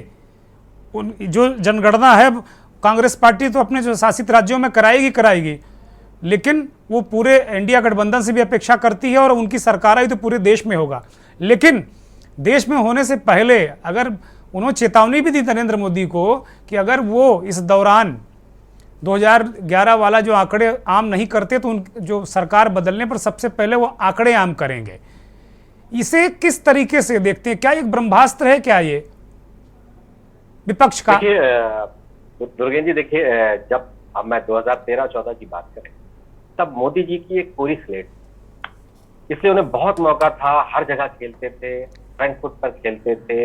जो जनगणना है कांग्रेस पार्टी तो अपने जो शासित राज्यों में कराएगी, लेकिन वो पूरे इंडिया गठबंधन से भी अपेक्षा करती है और उनकी सरकार आई तो पूरे देश में होगा। लेकिन देश में होने से पहले अगर उन्होंने चेतावनी भी दी नरेंद्र मोदी को कि अगर वो इस दौरान 2011 वाला जो आंकड़े आम नहीं करते तो उन जो सरकार बदलने पर सबसे पहले वो आंकड़े आम करेंगे। इसे किस तरीके से देखते हैं? क्या एक ब्रह्मास्त्र है क्या ये विपक्ष का? देखिए दुर्गेन जी, देखिए जब अब मैं 2013-14 की बात करें तब मोदी जी की एक पूरी स्लेट, इसलिए उन्हें बहुत मौका था, हर जगह खेलते थे, फ्रंट फुट पर खेलते थे,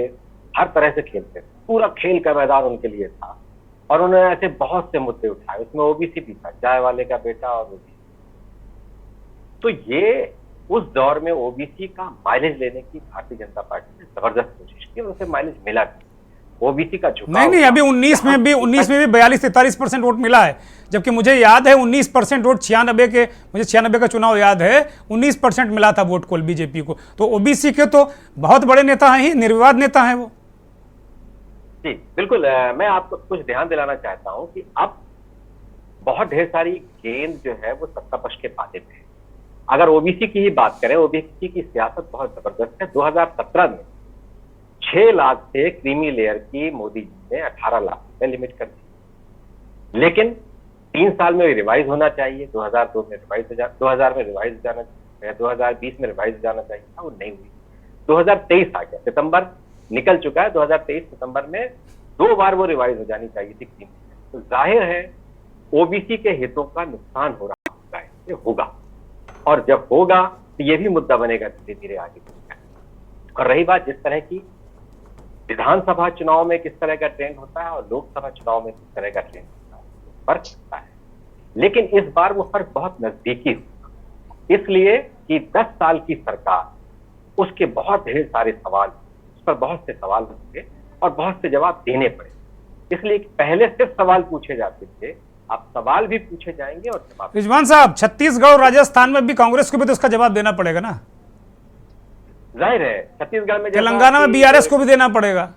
हर तरह से खेलते थे, पूरा खेल का मैदान उनके लिए था। और उन्होंने ऐसे बहुत से मुद्दे उठाए, उसमें ओबीसी भी था, चाय वाले का बेटा और ओबीसी। तो ये उस दौर में ओबीसी का माइलेज लेने की भारतीय जनता पार्टी ने जबरदस्त कोशिश की और उसे माइलेज मिला भी। ओबीसी का झुकाव नहीं, अभी 19 में भी 42-43% वोट मिला है, जबकि मुझे याद है 19% वोट 96 के, मुझे 96 का चुनाव याद है, 19% मिला था वोट को बीजेपी को। तो ओबीसी के तो बहुत बड़े नेता हैं ही, निर्विवाद नेता हैं वो। जी बिल्कुल। मैं आपको कुछ ध्यान दिलाना चाहता हूं कि अब बहुत ढेर सारी गेंद जो है वो सत्ता पक्ष के पाले पे है। अगर ओबीसी की ही बात करें, ओबीसी की सियासत बहुत जबरदस्त है। 2017 में 6 लाख से क्रीमी लेयर की मोदी जी ने 18 लाख रुपए लिमिट कर दी, लेकिन 3 साल में रिवाइज होना चाहिए। 2002 में रिवाइज 2000 में रिवाइज जाना चाहिए, 2020 में रिवाइज जाना चाहिए था, वो नहीं हुई। 2023 आ गया, सितंबर निकल चुका है, 2023 सितंबर में 2 बार वो रिवाइज हो जानी चाहिए थी क्रीमी लेयर। तो जाहिर है ओबीसी के हितों का नुकसान हो रहा है, ये होगा, और जब होगा तो ये भी मुद्दा बनेगा धीरे धीरे आगे। और रही बात जिस तरह की विधानसभा चुनाव में किस तरह का ट्रेंड होता है और लोकसभा चुनाव में किस तरह का ट्रेंड होता है, फर्क होता है, लेकिन इस बार वो फर्क बहुत नजदीकी होगा, इसलिए कि 10 साल की सरकार, उसके बहुत ढेर सारे सवाल, उस पर बहुत से सवाल होंगे और बहुत से जवाब देने पड़े। इसलिए पहले सिर्फ सवाल पूछे जाते थे, अब सवाल भी पूछे जाएंगे और जवाब। रिजवान साहब, छत्तीसगढ़ और राजस्थान में भी कांग्रेस को भी तो इसका जवाब देना पड़ेगा ना। जाहिर है छत्तीसगढ़ में, तेलंगाना में बीआरएस को भी देना पड़ेगा।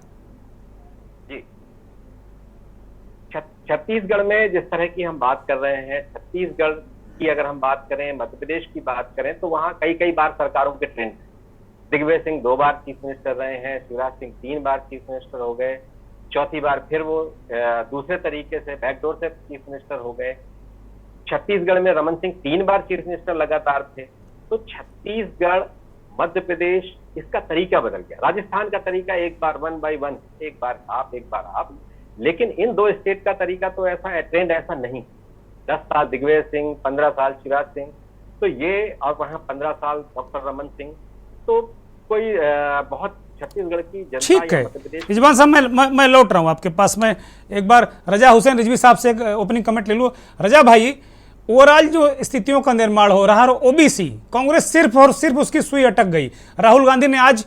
जी, छत्तीसगढ़ में जिस तरह की हम बात कर रहे हैं, छत्तीसगढ़ की अगर हम बात करें, मध्य प्रदेश की बात करें, तो वहां कई कई बार सरकारों के ट्रेंड। दिग्विजय सिंह 2 बार चीफ मिनिस्टर रहे हैं, शिवराज सिंह 3 बार चीफ मिनिस्टर हो गए, चौथी बार फिर वो दूसरे तरीके से बैकडोर से चीफ मिनिस्टर हो गए। छत्तीसगढ़ में रमन सिंह 3 बार चीफ मिनिस्टर लगातार थे। तो छत्तीसगढ़, मध्य प्रदेश, इसका तरीका बदल गया। राजस्थान का तरीका एक बार 1 by 1, एक बार आप, लेकिन इन 2 स्टेट का तरीका तो ऐसा ट्रेंड ऐसा नहीं। 10 साल दिग्विजय सिंह, 15 साल शिवराज सिंह, तो ये, और वहां 15 साल डॉक्टर रमन सिंह, तो कोई बहुत छत्तीसगढ़ की जनता, ठीक है रिजवान साहब, मैं लौट रहा हूं आपके पास। मैं एक बार रजा हुसैन रिजवी साहब से एक ओपनिंग कमेंट ले लूं। रजा भाई, ओवरऑल जो स्थितियों का निर्माण हो रहा है, ओबीसी कांग्रेस सिर्फ और सिर्फ उसकी सुई अटक गई। राहुल गांधी ने आज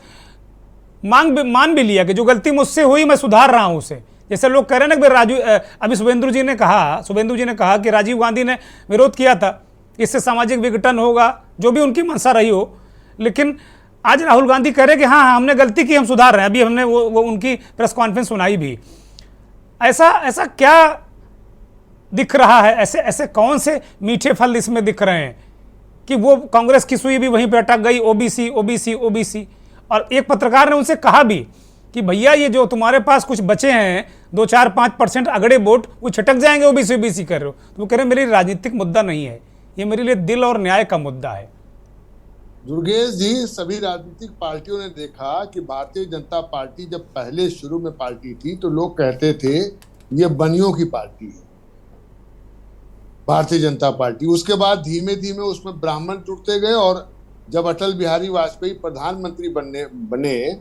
मान भी लिया कि जो गलती मुझसे हुई मैं सुधार रहा हूं उसे। जैसे लोग कह रहे हैं ना कि अभी शुभेंदु जी ने कहा कि राजीव गांधी ने विरोध किया था, इससे सामाजिक विघटन होगा, जो भी उनकी मंशा रही हो, लेकिन आज राहुल गांधी कह रहे कि हाँ हमने गलती की, हम सुधार रहे हैं। अभी हमने वो उनकी प्रेस कॉन्फ्रेंस सुनाई भी। ऐसा क्या दिख रहा है, ऐसे कौन से मीठे फल इसमें दिख रहे हैं कि वो कांग्रेस की सुई भी वहीं पे अटक गई, ओबीसी। और एक पत्रकार ने उनसे कहा भी कि भैया ये जो तुम्हारे पास कुछ बचे हैं 2, 4, 5% अगड़े वोट, वो छटक जाएंगे, ओबीसी कर रहे हो। तो वो कह रहे मेरी राजनीतिक मुद्दा नहीं है, ये मेरे लिए दिल और न्याय का मुद्दा है। दुर्गेश जी, सभी राजनीतिक पार्टियों ने देखा कि भारतीय जनता पार्टी जब पहले शुरू में पार्टी थी तो लोग कहते थे ये बनियों की पार्टी है भारतीय जनता पार्टी। उसके बाद धीमे धीमे उसमें ब्राह्मण जुड़ते गए, और जब अटल बिहारी वाजपेयी प्रधानमंत्री बने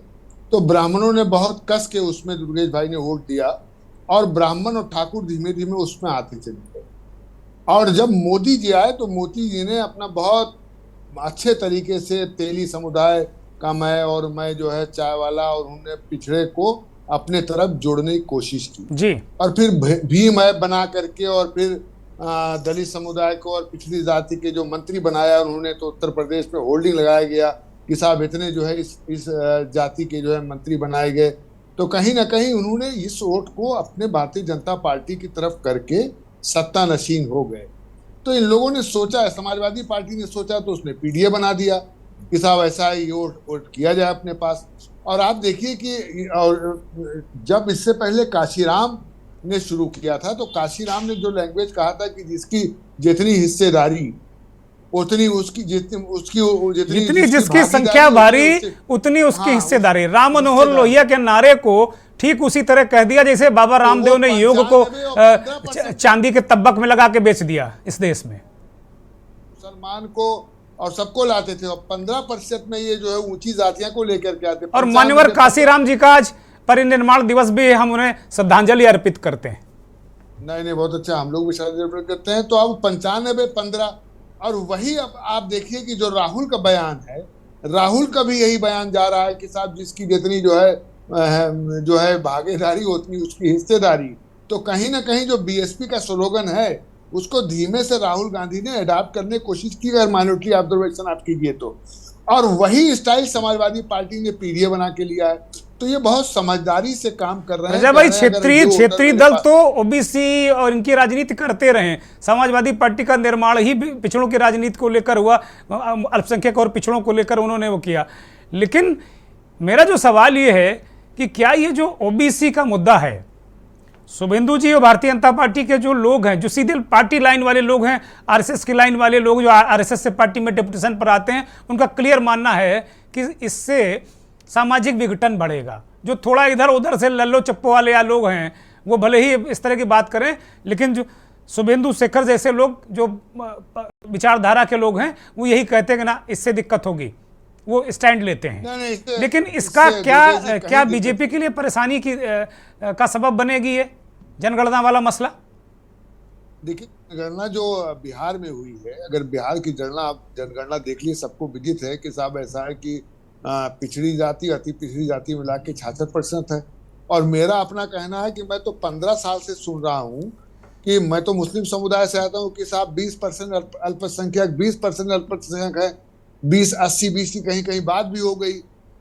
तो ब्राह्मणों ने बहुत कस के उसमें दुर्गेश भाई ने वोट दिया, और ब्राह्मण और ठाकुर धीमे धीमे उसमें आते चले गए। और जब मोदी जी आए तो मोदी जी ने अपना बहुत अच्छे तरीके से तेली समुदाय का मैं जो है चाय वाला, और उन्होंने पिछड़े को अपने तरफ जोड़ने की कोशिश की जी। और फिर भीम ऐप बना करके, और फिर दलित समुदाय को और पिछड़ी जाति के जो मंत्री बनाया उन्होंने, तो उत्तर प्रदेश में होल्डिंग लगाया गया कि साहब इतने जो है इस जाति के जो है मंत्री बनाए गए। तो कहीं ना कहीं उन्होंने इस वोट को अपने भारतीय जनता पार्टी की तरफ करके सत्ता नशीन हो गए। तो इन लोगों ने सोचा, समाजवादी पार्टी ने सोचा, तो उसने पीडीए बना दिया कि साहब ऐसा ही वोट किया जाए अपने पास। और आप देखिए कि और जब इससे पहले काशीराम ने शुरू किया था, तो काशीराम ने जो लैंग्वेज कहा था कि जिसकी जितनी हिस्सेदारी उतनी उसकी जिसकी संख्या भारी उतनी उसकी हिस्सेदारी। राम मनोहर लोहिया के नारे को ठीक उसी तरह कह दिया जैसे बाबा रामदेव ने योग को चांदी के तब्बक में लगा के बेच दिया इस देश में। मुसलमान को और सबको लाते थे, और 15% में ये जो है ऊंची जातियां को लेकर के आते। और मान्यवर काशीराम जी का आज परिनिर्माण दिवस भी हम उन्हें श्रद्धांजलि अर्पित करते हैं। नहीं, बहुत अच्छा, हम लोग भी श्रद्धांजलि अर्पित करते हैं। तो अब 95-15, और वही अब आप देखिए कि जो राहुल का बयान है, राहुल का भी यही बयान जा रहा है कि साहब जिसकी जितनी जो है भागीदारी उतनी उसकी हिस्सेदारी। तो कहीं ना कहीं जो बीएसपी का स्लोगन है उसको धीमे से राहुल गांधी ने अडॉप्ट करने की कोशिश की, अगर माइनॉरिटी ऑब्जर्वेशन आप कीजिए तो। और वही स्टाइल समाजवादी पार्टी ने पीडीए बना के लिया है। तो ये बहुत समझदारी से काम कर रहे हैं भाई। क्षेत्रीय दल तो ओबीसी और इनकी राजनीति करते रहे। समाजवादी पार्टी का निर्माण ही पिछड़ों की राजनीति को लेकर हुआ, अल्पसंख्यक और पिछड़ों को लेकर उन्होंने वो किया। लेकिन मेरा जो सवाल ये है कि क्या ये जो ओबीसी का मुद्दा है, शुभेंदु जी और भारतीय जनता पार्टी के जो लोग हैं, जो सीधे पार्टी लाइन वाले लोग हैं, आरएसएस की लाइन वाले लोग जो आरएसएस से पार्टी में डेपुटेशन पर आते हैं, उनका क्लियर मानना है कि इससे सामाजिक विघटन बढ़ेगा। जो थोड़ा इधर उधर से लल्लो चप्पो वाले या लोग हैं वो भले ही इस तरह की बात करें, लेकिन जो शुभेंदु शेखर जैसे लोग जो विचारधारा के लोग हैं वो यही कहते हैं कि ना इससे दिक्कत होगी, वो स्टैंड लेते हैं। लेकिन इसका क्या बीजेपी के लिए परेशानी का सबब बनेगी ये जनगणना वाला मसला? देखिए, जनगणना जो बिहार में हुई है, अगर बिहार की जनगणना देख ली, सबको विदित है कि साहब ऐसा है कि पिछड़ी जाति अति पिछड़ी जाति मिला के 66% है, और मेरा अपना कहना है कि मैं तो 15 साल से सुन रहा हूं कि मैं तो मुस्लिम समुदाय से आता हूं कि साहब 20% अल्पसंख्यक, 20% अल्पसंख्यक है, 20 80 20 की कहीं कहीं बात भी हो गई।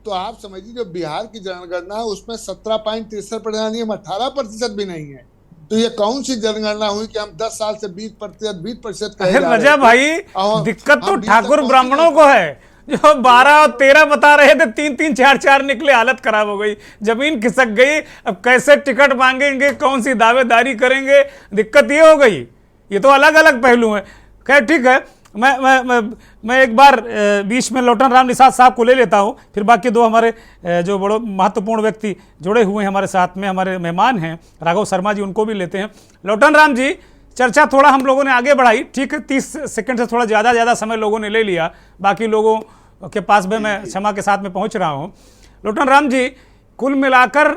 तो आप समझिए जो बिहार की जनगणना है उसमें 17.63% नहीं है, 18% भी नहीं है। तो ये कौन सी जनगणना हुई कि हम 10 साल से 20% अरे रजा भाई, दिक्कत तो ठाकुर ब्राह्मणों को है जो 12 और 13 बता रहे थे, 3-3 4-4 निकले, हालत खराब हो गई, जमीन खिसक गई। अब कैसे टिकट मांगेंगे, कौन सी दावेदारी करेंगे, दिक्कत ये हो गई। ये तो अलग अलग पहलू हैं। खैर ठीक है, मैं एक बार बीच में लोटन राम निषाद साहब को ले लेता हूं, फिर बाकी दो हमारे जो बड़े महत्वपूर्ण व्यक्ति जुड़े हुए हैं हमारे साथ में, हमारे मेहमान हैं राघव शर्मा जी, उनको भी लेते हैं। लोटन राम जी, चर्चा थोड़ा हम लोगों ने आगे बढ़ाई, ठीक है, 30 सेकंड से थोड़ा ज़्यादा समय लोगों ने ले लिया, बाकी लोगों के पास में मैं क्षमा के साथ में पहुंच रहा हूं। लोटन राम जी, कुल मिलाकर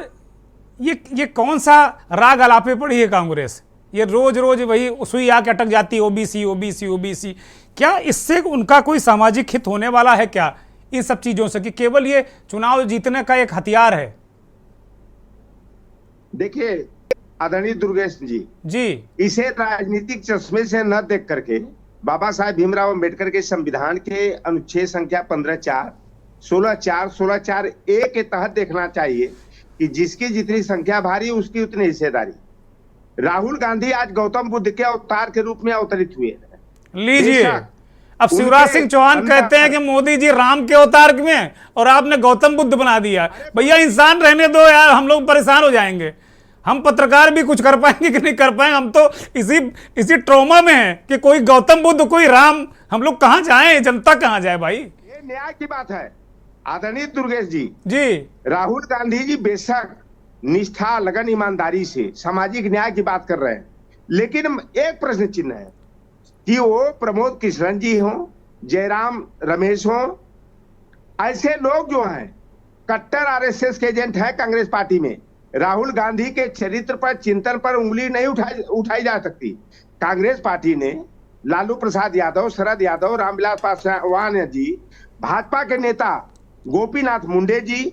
ये कौन सा राग अलापे पड़ी है कांग्रेस? ये रोज रोज वही सुई आके अटक जाती है, ओबीसी ओबीसी ओबीसी। क्या इससे उनका कोई सामाजिक हित होने वाला है क्या इन सब चीजों से, कि केवल ये चुनाव जीतने का एक हथियार है? देखिए आदरणीय दुर्गेश जी, इसे राजनीतिक चश्मे से न देख करके बाबा साहेब भीमराव अंबेडकर के संविधान के अनुच्छेद संख्या 15(4), 16(4), 16(4)(a) के तहत देखना चाहिए कि जिसकी जितनी संख्या भारी उसकी उतनी हिस्सेदारी। राहुल गांधी आज गौतम बुद्ध के अवतार के रूप में अवतरित हुए हैं। लीजिए, अब शिवराज सिंह चौहान कहते हैं कि मोदी जी राम के अवतार में हैं और आपने गौतम बुद्ध बना दिया। भैया इंसान रहने दो यार, हम लोग परेशान हो जाएंगे। हम पत्रकार भी कुछ कर पाएंगे कि नहीं कर पाएंगे? हम तो इसी ट्रॉमा में हैं कि कोई गौतम बुद्ध, कोई राम, हम लोग कहां जाएं, जनता कहां जाए भाई? ये न्याय की बात है आदरणीय दुर्गेश जी। राहुल गांधी जी बेशक निष्ठा, लगन, ईमानदारी से सामाजिक न्याय की बात कर रहे हैं, लेकिन एक प्रश्न चिन्ह है कि वो प्रमोद कृष्णन जी हों, जयराम रमेश हों, ऐसे लोग जो हैं कट्टर आरएसएस के एजेंट हैं कांग्रेस पार्टी में। राहुल गांधी के चरित्र पर, चिंतन पर उंगली नहीं उठाई जा सकती। कांग्रेस पार्टी ने लालू प्रसाद यादव, शरद यादव, रामविलास पासवान जी, भाजपा के नेता गोपीनाथ मुंडे जी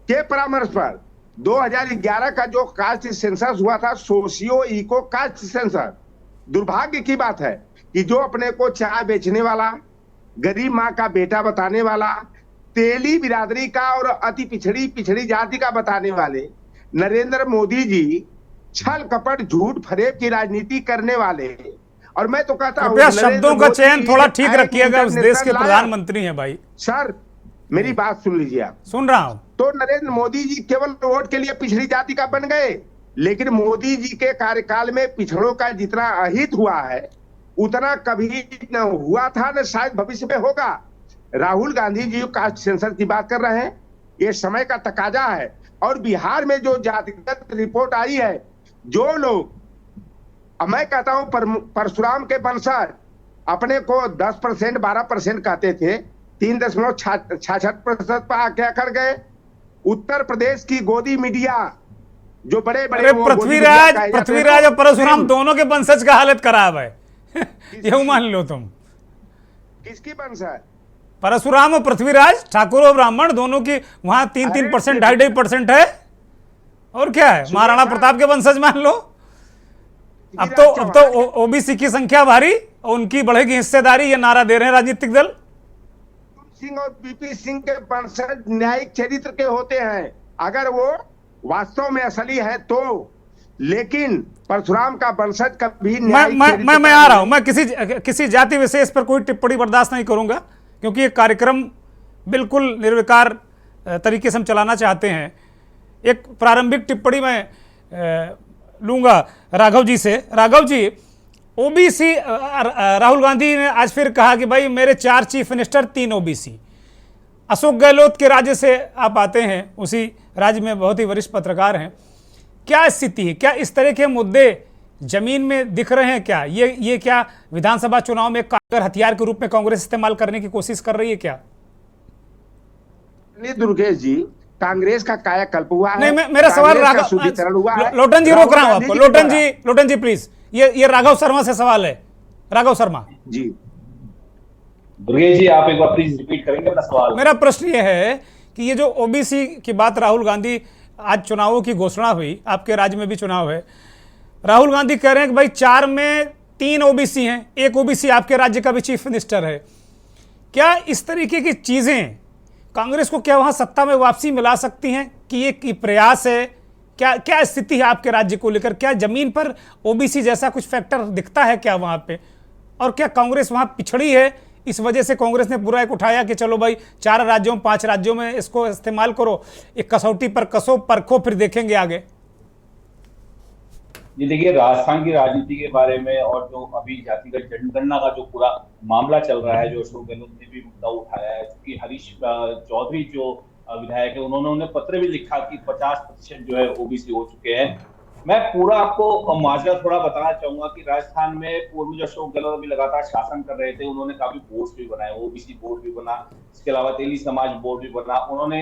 के परामर्श पर 2011 का जो कास्ट सेंसस हुआ था, सोशियो इको कास्ट सेंसस, दुर्भाग्य की बात है कि जो अपने को चाय बेचने वाला, गरीब माँ का बेटा बताने वाला, तेली बिरादरी का और अति पिछड़ी जाति का बताने वाले नरेंद्र मोदी जी छल कपट झूठ फरेब की राजनीति करने वाले। और मैं तो कहता हूं शब्दों का चयन थोड़ा ठीक रखिएगा, उस देश के प्रधानमंत्री हैं भाई। सर मेरी बात सुन लीजिए आप। सुन रहा हूं। तो नरेंद्र मोदी जी केवल वोट के लिए पिछड़ी जाति का बन गए, लेकिन मोदी जी के कार्यकाल में पिछड़ों का जितना अहित हुआ है उतना कभी न हुआ था, न शायद भविष्य में होगा। राहुल गांधी जी कास्ट सेंसर की बात कर रहे हैं, ये समय का तकाजा है। और बिहार में जो जातिगत रिपोर्ट आई है, जो लोग, अब मैं कहता हूं परशुराम के वंशज अपने को 10% 12% कहते थे, 3.66% पर आके कर गए। उत्तर प्रदेश की गोदी मीडिया जो बड़े पृथ्वीराज और परशुराम दोनों के वंशज का हालत खराब है। यह मान लो तुम। किसकी वंशज? परशुराम और पृथ्वीराज, ठाकुर और ब्राह्मण दोनों की वहां 3-3%, 2.5% है। और क्या है, महाराणा प्रताप के वंशज मान लो। अब तो ओबीसी की संख्या भारी और उनकी बढ़ेगी हिस्सेदारी, ये नारा दे रहे हैं राजनीतिक दल। सिंह और बीपी सिंह के वंशज न्यायिक चरित्र के होते हैं अगर वो वास्तव में असली है तो, लेकिन परशुराम का वंशज कभी मैं आ रहा हूं। मैं किसी जाति विशेष पर कोई टिप्पणी बर्दाश्त नहीं करूंगा, क्योंकि ये कार्यक्रम बिल्कुल निर्विकार तरीके से हम चलाना चाहते हैं। एक प्रारंभिक टिप्पणी मैं लूंगा राघव जी से। राघव जी, ओबीसी, राहुल गांधी ने आज फिर कहा कि भाई मेरे 4 chief minister, 3 OBC. Ashok Gehlot के राज्य से आप आते हैं, उसी राज्य में बहुत ही वरिष्ठ पत्रकार हैं। क्या स्थिति है? क्या इस तरह के मुद्दे जमीन में दिख रहे हैं? क्या ये क्या विधानसभा चुनाव में कारगर हथियार के रूप में कांग्रेस इस्तेमाल करने की कोशिश कर रही है क्या? दुर्गेश जी, कांग्रेस का कायाकल्प हुआ है। नहीं, मेरा सवाल लोटन जी, रोक रहा हूं आपको। लोटन जी प्लीज, ये राघव शर्मा से सवाल है। राघव शर्मा जी। दुर्गेश जी, आप एक बार प्लीज रिपीट करेंगे अपना सवाल? मेरा प्रश्न ये है कि ये जो ओबीसी की बात राहुल गांधी आज चुनावों की घोषणा हुई, आपके राज्य में भी चुनाव है, राहुल गांधी कह रहे हैं कि भाई 4 में 3 ओबीसी हैं, 1 ओबीसी आपके राज्य का भी चीफ मिनिस्टर है। क्या इस तरीके की चीज़ें कांग्रेस को क्या वहाँ सत्ता में वापसी मिला सकती हैं कि ये की प्रयास है? क्या क्या स्थिति है आपके राज्य को लेकर? क्या जमीन पर ओबीसी जैसा कुछ फैक्टर दिखता है क्या वहाँ पे? और क्या कांग्रेस वहाँ पिछड़ी है, इस वजह से कांग्रेस ने पूरा एक उठाया कि चलो भाई 4 राज्यों 5 राज्यों में इसको इस्तेमाल करो, एक कसौटी पर कसो परखो फिर देखेंगे आगे? जी देखिए, राजस्थान की राजनीति के बारे में और जो अभी जातिगत जनगणना का जो पूरा मामला चल रहा है, जो अशोक गहलोत ने भी मुद्दा उठाया है, क्योंकि हरीश चौधरी जो विधायक है उन्होंने उन्हें पत्र भी लिखा कि 50% जो है ओबीसी हो चुके हैं। मैं पूरा आपको माजरा थोड़ा बताना चाहूंगा कि राजस्थान में पूर्व में जो अशोक गहलोत अभी लगातार शासन कर रहे थे, उन्होंने काफी बोर्ड भी बनाए, ओबीसी बोर्ड भी बना, इसके अलावा तेली समाज बोर्ड भी बना, उन्होंने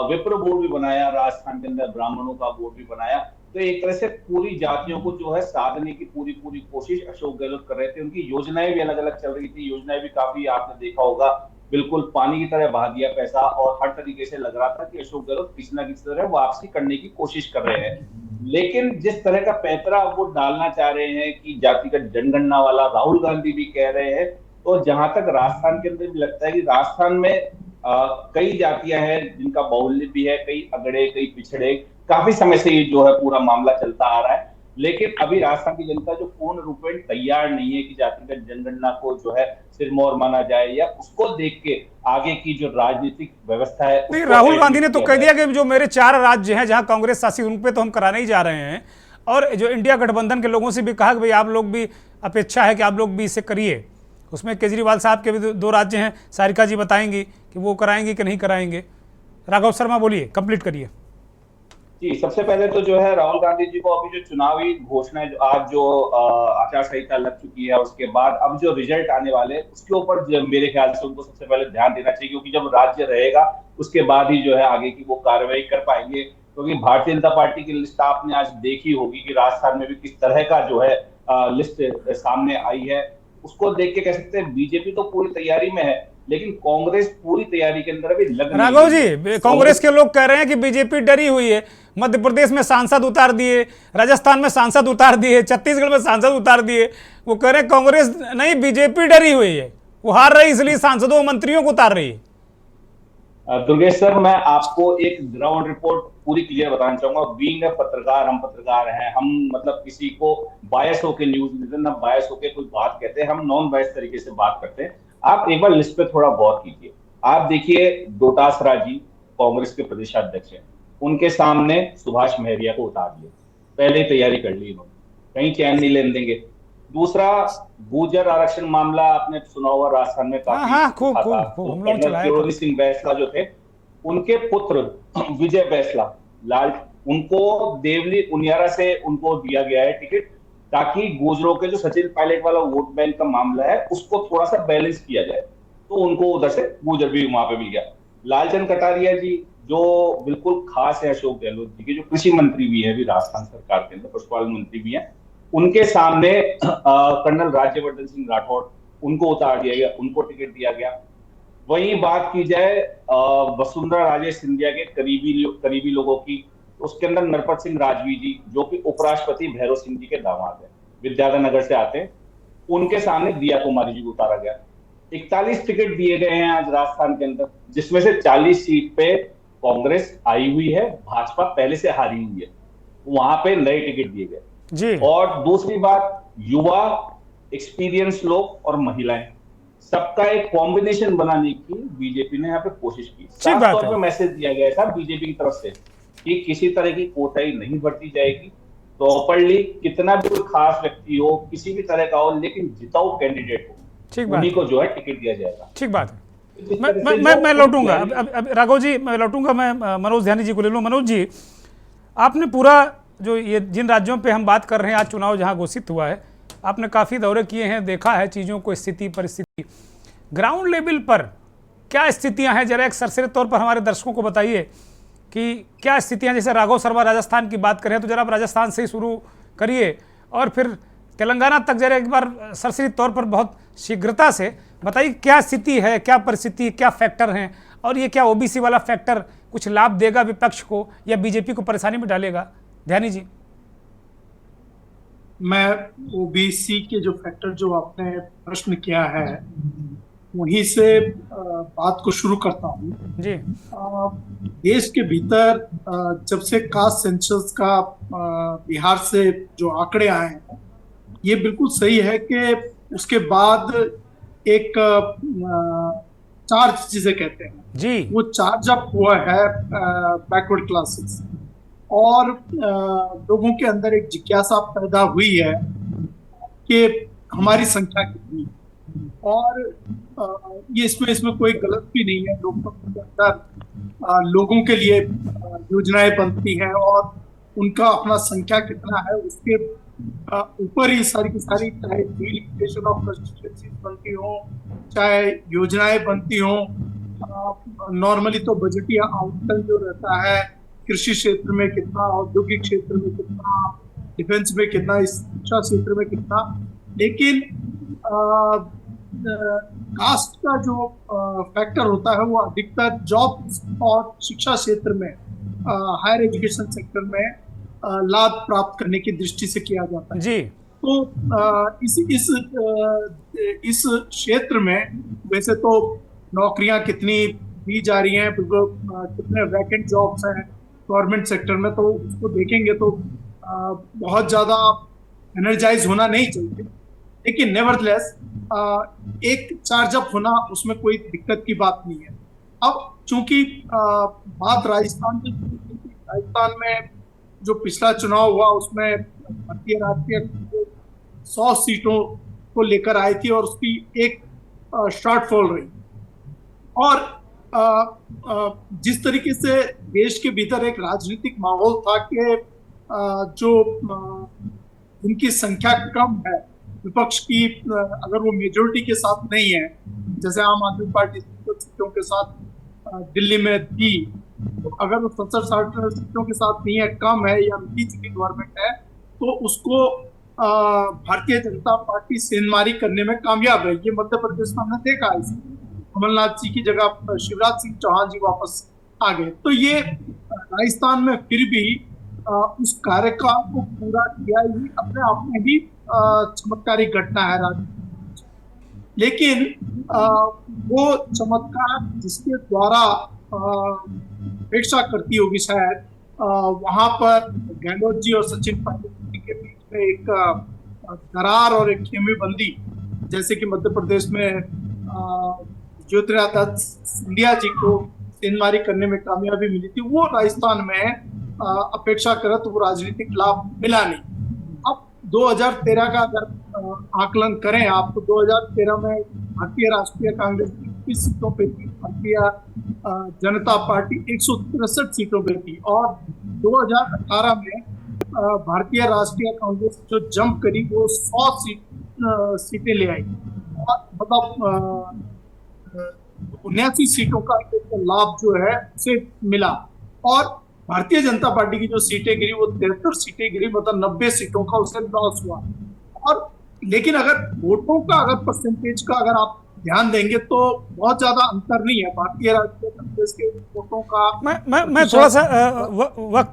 विप्र बोर्ड भी बनाया, राजस्थान के अंदर ब्राह्मणों का बोर्ड भी बनाया। तो एक तरह से पूरी जातियों को जो है साधने की पूरी कोशिश अशोक गहलोत कर रहे थे। उनकी योजनाएं भी अलग अलग चल रही थी, योजनाएं भी काफी आपने देखा होगा, बिल्कुल पानी की तरह बहा दिया पैसा, और हर तरीके से लग रहा था कि अशोक गहलोत किसी न किसी तरह वापसी करने की कोशिश कर रहे हैं। लेकिन जिस तरह का पैंतरा वो डालना चाह रहे हैं कि जातिगत जनगणना वाला, राहुल गांधी भी कह रहे हैं, तो जहां तक राजस्थान के अंदर भी लगता है कि राजस्थान में कई जातियां हैं जिनका बाहुल्य भी है, कई अगड़े कई पिछड़े, काफी समय से ये जो है पूरा मामला चलता आ रहा है। लेकिन अभी राजस्थान की जनता जो पूर्ण रूप में तैयार नहीं है कि जातिगत जनगणना को जो है सिरमौर माना जाए या उसको देख के आगे की जो राजनीतिक व्यवस्था है। नहीं, राहुल गांधी ने तो कह दिया कि जो मेरे 4 राज्य हैं जहां कांग्रेस शासित, उन पे तो हम कराने ही जा रहे हैं, और जो इंडिया गठबंधन के लोगों से भी कहा कि भाई आप लोग भी, अपेक्षा है कि आप लोग भी इसे करिए। उसमें केजरीवाल साहब के भी 2 राज्य हैं, सारिका जी बताएंगी कि वो कराएंगे कि नहीं कराएंगे। राघव शर्मा बोलिए, कंप्लीट करिए। जी, सबसे पहले तो जो है राहुल गांधी जी को अभी जो चुनावी घोषणा जो आज जो आचार संहिता लग चुकी है, उसके बाद अब जो रिजल्ट आने वाले उसके ऊपर मेरे ख्याल से उनको सबसे पहले ध्यान देना चाहिए, क्योंकि जब राज्य रहेगा उसके बाद ही जो है आगे की वो कार्रवाई कर पाएंगे। क्योंकि भारतीय जनता पार्टी की लिस्ट आपने आज देखी होगी कि राजस्थान में भी किस तरह का जो है लिस्ट सामने आई है, उसको देख के कह सकते हैं बीजेपी तो पूरी तैयारी में है, लेकिन कांग्रेस पूरी तैयारी के अंदर अभी लग। राघव जी, कांग्रेस के लोग कह रहे हैं कि बीजेपी डरी हुई है, मध्य प्रदेश में सांसद उतार दिए, राजस्थान में सांसद उतार दिए, छत्तीसगढ़ में सांसद उतार दिए। वो कह रहे हैं कांग्रेस नहीं, बीजेपी डरी हुई है, वो हार रही इसलिए सांसदों मंत्रियों को उतार रही है। दुर्गेश सर, मैं आपको एक ग्राउंड रिपोर्ट पूरी क्लियर बताना चाहूंगा। बीइंग पत्रकार, हम पत्रकार हैं, हम मतलब किसी को बायस होकर न्यूज नहीं देते, ना बायस होकर कोई बात कहते हैं, हम नॉन बायस तरीके से बात करते हैं। आप एक बार लिस्ट पे थोड़ा गौर कीजिए। आप देखिए, डोटासरा जी कांग्रेस के प्रदेशाध्यक्ष हैं, उनके सामने सुभाष महरिया को उतार दिया, पहले ही तैयारी कर ली इन्होंने, कहीं चैन नहीं लेने देंगे। दूसरा, गुर्जर आरक्षण मामला आपने सुना होगा, राजस्थान में काफी खूब हम लोग चलाए। सिंह बैसला जो थे, उनके पुत्र विजय बैसला लाल, उनको देवली उनियारा से उनको दिया गया है टिकट, ताकि गुर्जरों के जो सचिन पायलट वाला वोट बैंक का मामला है उसको थोड़ा सा बैलेंस किया जाए, तो उनको उधर से गुर्जर भी वहां पे मिल गया। लालचंद कटारिया जी जो बिल्कुल खास है अशोक गहलोत जी के, जो कृषि मंत्री भी है अभी राजस्थान सरकार के अंदर, पशुपालन मंत्री भी है, उनके सामने कर्नल राज्यवर्धन सिंह राठौड़, उनको उतार दिया गया, उनको टिकट दिया गया। वही बात की जाए वसुंधरा राजे सिंधिया के करीबी लोगों की, उसके अंदर नरपत सिंह राजवी जी जो कि उपराष्ट्रपति भैरव सिंह जी के दामाद है, विद्याधर नगर से आते हैं, उनके सामने दिया कुमारी जी को उतारा गया। 41 टिकट दिए गए हैं आज राजस्थान के अंदर, जिसमें से 40 सीट पे कांग्रेस आई हुई है, भाजपा पहले से हारी हुई है, वहां पे नए टिकट दिए गए जी। और दूसरी बात, युवा, एक्सपीरियंस लोग और महिलाएं, सबका एक कॉम्बिनेशन बनाने की बीजेपी ने यहाँ पे कोशिश की। साफ तौर पे मैसेज दिया गया था बीजेपी की तरफ से कि किसी तरह की कोताही नहीं बरती जाएगी, प्रॉपर्ली कितना भी कोई खास व्यक्ति हो, किसी भी तरह का हो, लेकिन जिताऊ कैंडिडेट हो, उन्हीं को जो है टिकट दिया जाएगा। ठीक बात है। मैं लौटूंगा अब राघव जी, मैं लौटूंगा, मैं मनोज ध्यानी जी को ले लूँ। मनोज जी, आपने पूरा जो ये जिन राज्यों पे हम बात कर रहे हैं, आज चुनाव जहाँ घोषित हुआ है, आपने काफ़ी दौरे किए हैं, देखा है चीज़ों को, स्थिति परिस्थिति ग्राउंड लेवल पर क्या स्थितियां हैं, जरा एक सरसरी तौर पर हमारे दर्शकों को बताइए कि क्या स्थितियां। जैसे राघव शर्मा राजस्थान की बात करें तो जरा आप राजस्थान से ही शुरू करिए और फिर तेलंगाना तक जरा एक बार सरसरी तौर पर बहुत शीघ्रता से बताइए क्या स्थिति है, क्या परिस्थिति, क्या फैक्टर हैं और ये क्या ओबीसी वाला फैक्टर कुछ लाभ देगा विपक्ष को या बीजेपी को परेशानी में डालेगा? ध्यानी जी। मैं ओबीसी के जो फैक्टर जो आपने प्रश्न किया है वहीं से बात को शुरू करता हूँ जी। देश के भीतर जब से कास्ट सेंसस का बिहार से जो आंकड़े आए हैं, ये बिल्कुल सही है कि उसके बाद एक चार्ज जिसे कहते हैं जी, वो चार्ज अप हुआ है बैकवर्ड क्लासेस, और लोगों के अंदर एक जिज्ञासा पैदा हुई है कि हमारी संख्या कितनी, और ये इसमें कोई गलत भी नहीं है। लोकतंत्र के अंदर लोगों के लिए योजनाएं बनती हैं और उनका अपना संख्या कितना है उसके ऊपर ही सारी की सारी, चाहे लिमिटेशन ऑफ कंस्टिट्यूएंसीज बनती हो, चाहे योजनाएं बनती हो। नॉर्मली तो बजटीय आवंटन जो रहता है, कृषि क्षेत्र में कितना, औद्योगिक क्षेत्र में कितना, डिफेंस में कितना, शिक्षा क्षेत्र में कितना, लेकिन कास्ट का जो फैक्टर होता है वो अधिकतर जॉब और शिक्षा क्षेत्र में, हायर एजुकेशन सेक्टर में लाभ प्राप्त करने की दृष्टि से किया जाता है जी। तो इस क्षेत्र में वैसे तो नौकरियां कितनी दी जा रही हैं, कितने वैकेंट जॉब्स हैं गवर्नमेंट सेक्टर में, तो उसको देखेंगे तो बहुत ज्यादा एनर्जाइज होना नहीं चाहिए, लेकिन नेवरदलेस एक चार्जअप होना उसमें कोई दिक्कत की बात नहीं है। अब चूंकि बात राजस्थान में जो पिछला चुनाव हुआ उसमें भारतीय राष्ट्रीय 100 सीटों को लेकर आई थी और उसकी एक शॉर्टफॉल रही, और जिस तरीके से देश के भीतर एक राजनीतिक माहौल था कि जो उनकी संख्या कम है, विपक्ष की अगर वो मेजोरिटी के साथ नहीं है, जैसे आम आदमी पार्टी सीटों के साथ दिल्ली में थी, तो अगर वो 70-60 सीटों के साथ नहीं है, कम है या नीच की गवर्नमेंट है, तो उसको भारतीय जनता पार्टी सेंधमारी करने में कामयाब है। ये मध्य प्रदेश में हमने देखा है, कमलनाथ जी की जगह शिवराज सिंह चौहान जी वापस आ गए। तो ये राजस्थान में फिर भी उस कार्यकाल को पूरा किया ही अपने आप में ही चमत्कारी घटना है राजनीति, लेकिन वो चमत्कार जिसके द्वारा अपेक्षा करती होगी शायद, वहां पर गहलोत जी और सचिन पायलट के बीच में एक दरार और एक खेमेबंदी, जैसे कि मध्य प्रदेश में ज्योतिरादित्य सिंधिया जी को सेंधमारी करने में कामयाबी मिली थी, वो राजस्थान में अपेक्षाकृत वो राजनीतिक लाभ मिला नहीं। अब 2013 का अगर आकलन करें आप, तो 2013 में भारतीय राष्ट्रीय कांग्रेस 21 सीटों पे थी, भारतीय जनता पार्टी 163 सीटों पे थी, और 2018 में भारतीय राष्ट्रीय कांग्रेस जो जंप करी वो 100 सीटें ले आई, और मतलब 79 सीटों का लाभ जो है उसे मिला, और भारतीय जनता पार्टी की जो सीटें गिरी वो 73 सीटें गिरी, मतलब 90 सीटों का उसे लॉस हुआ। और लेकिन अगर वोटों का अगर परसेंटेज का अगर आप ध्यान देंगे तो बहुत ज्यादा अंतर नहीं है भारतीय राष्ट्रीय कांग्रेस के वोटों का। मैं थोड़ा सा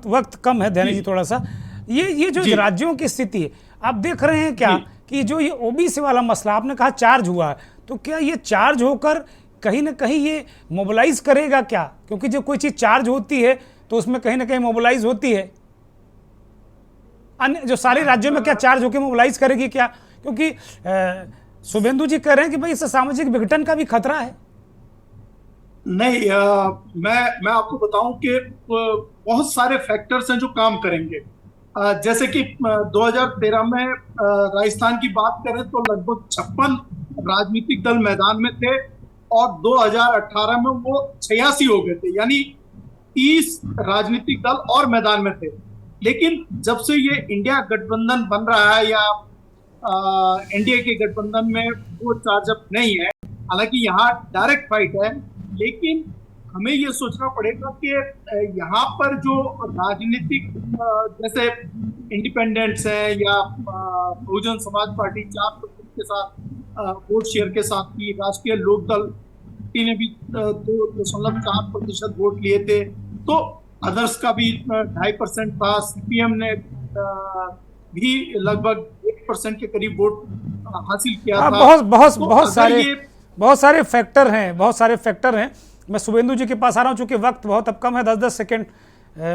वक्त कम है ध्यान जी, थोड़ा सा ये जो राज्यों की स्थिति है आप देख रहे हैं क्या कि जो ये ओबीसी वाला मसला आपने कहा चार्ज हुआ है, तो क्या ये चार्ज होकर कहीं ना कहीं ये मोबिलाइज करेगा क्या? क्योंकि जब कोई चीज चार्ज होती है तो उसमें कहीं ना कहीं मोबिलाइज होती है। अन्य जो सारे राज्यों में क्या चार्ज होकर मोबिलाइज करेगी क्या? क्योंकि शुभेंदु जी कह रहे हैं कि भाई इससे सामाजिक विघटन का भी खतरा है। नहीं, मैं आपको बताऊं कि बहुत सारे फैक्टर्स हैं जो काम करेंगे। जैसे कि 2013 में राजस्थान की बात करें तो लगभग 56 राजनीतिक दल मैदान में थे, और 2018 में वो 86 हो गए थे, यानी 30 राजनीतिक दल और मैदान में थे। लेकिन जब से ये इंडिया गठबंधन बन रहा है या एनडीए के गठबंधन में वो चार्जअप नहीं है, हालांकि यहाँ डायरेक्ट फाइट है, लेकिन हमें ये सोचना पड़ेगा कि यहाँ पर जो राजनीतिक जैसे इंडिपेंडेंट्स हैं या बहुजन समाज पार्टी 4% के साथ वोट शेयर के साथ की, राष्ट्रीय लोकदल भट्टी ने भी 2.4% वोट लिए थे, तो अदर्स का भी 2.5% था। सीपीएम ने भी लगभग 1% के करीब वोट हासिल किया था। बहुत बहुत तो बहुत अगर सारे ये बहुत सारे फैक्टर हैं, बहुत सारे फैक्टर हैं। मैं शुभेंदु जी के पास आ रहा हूं, चूंकि वक्त बहुत अब कम है, 10-10 सेकेंड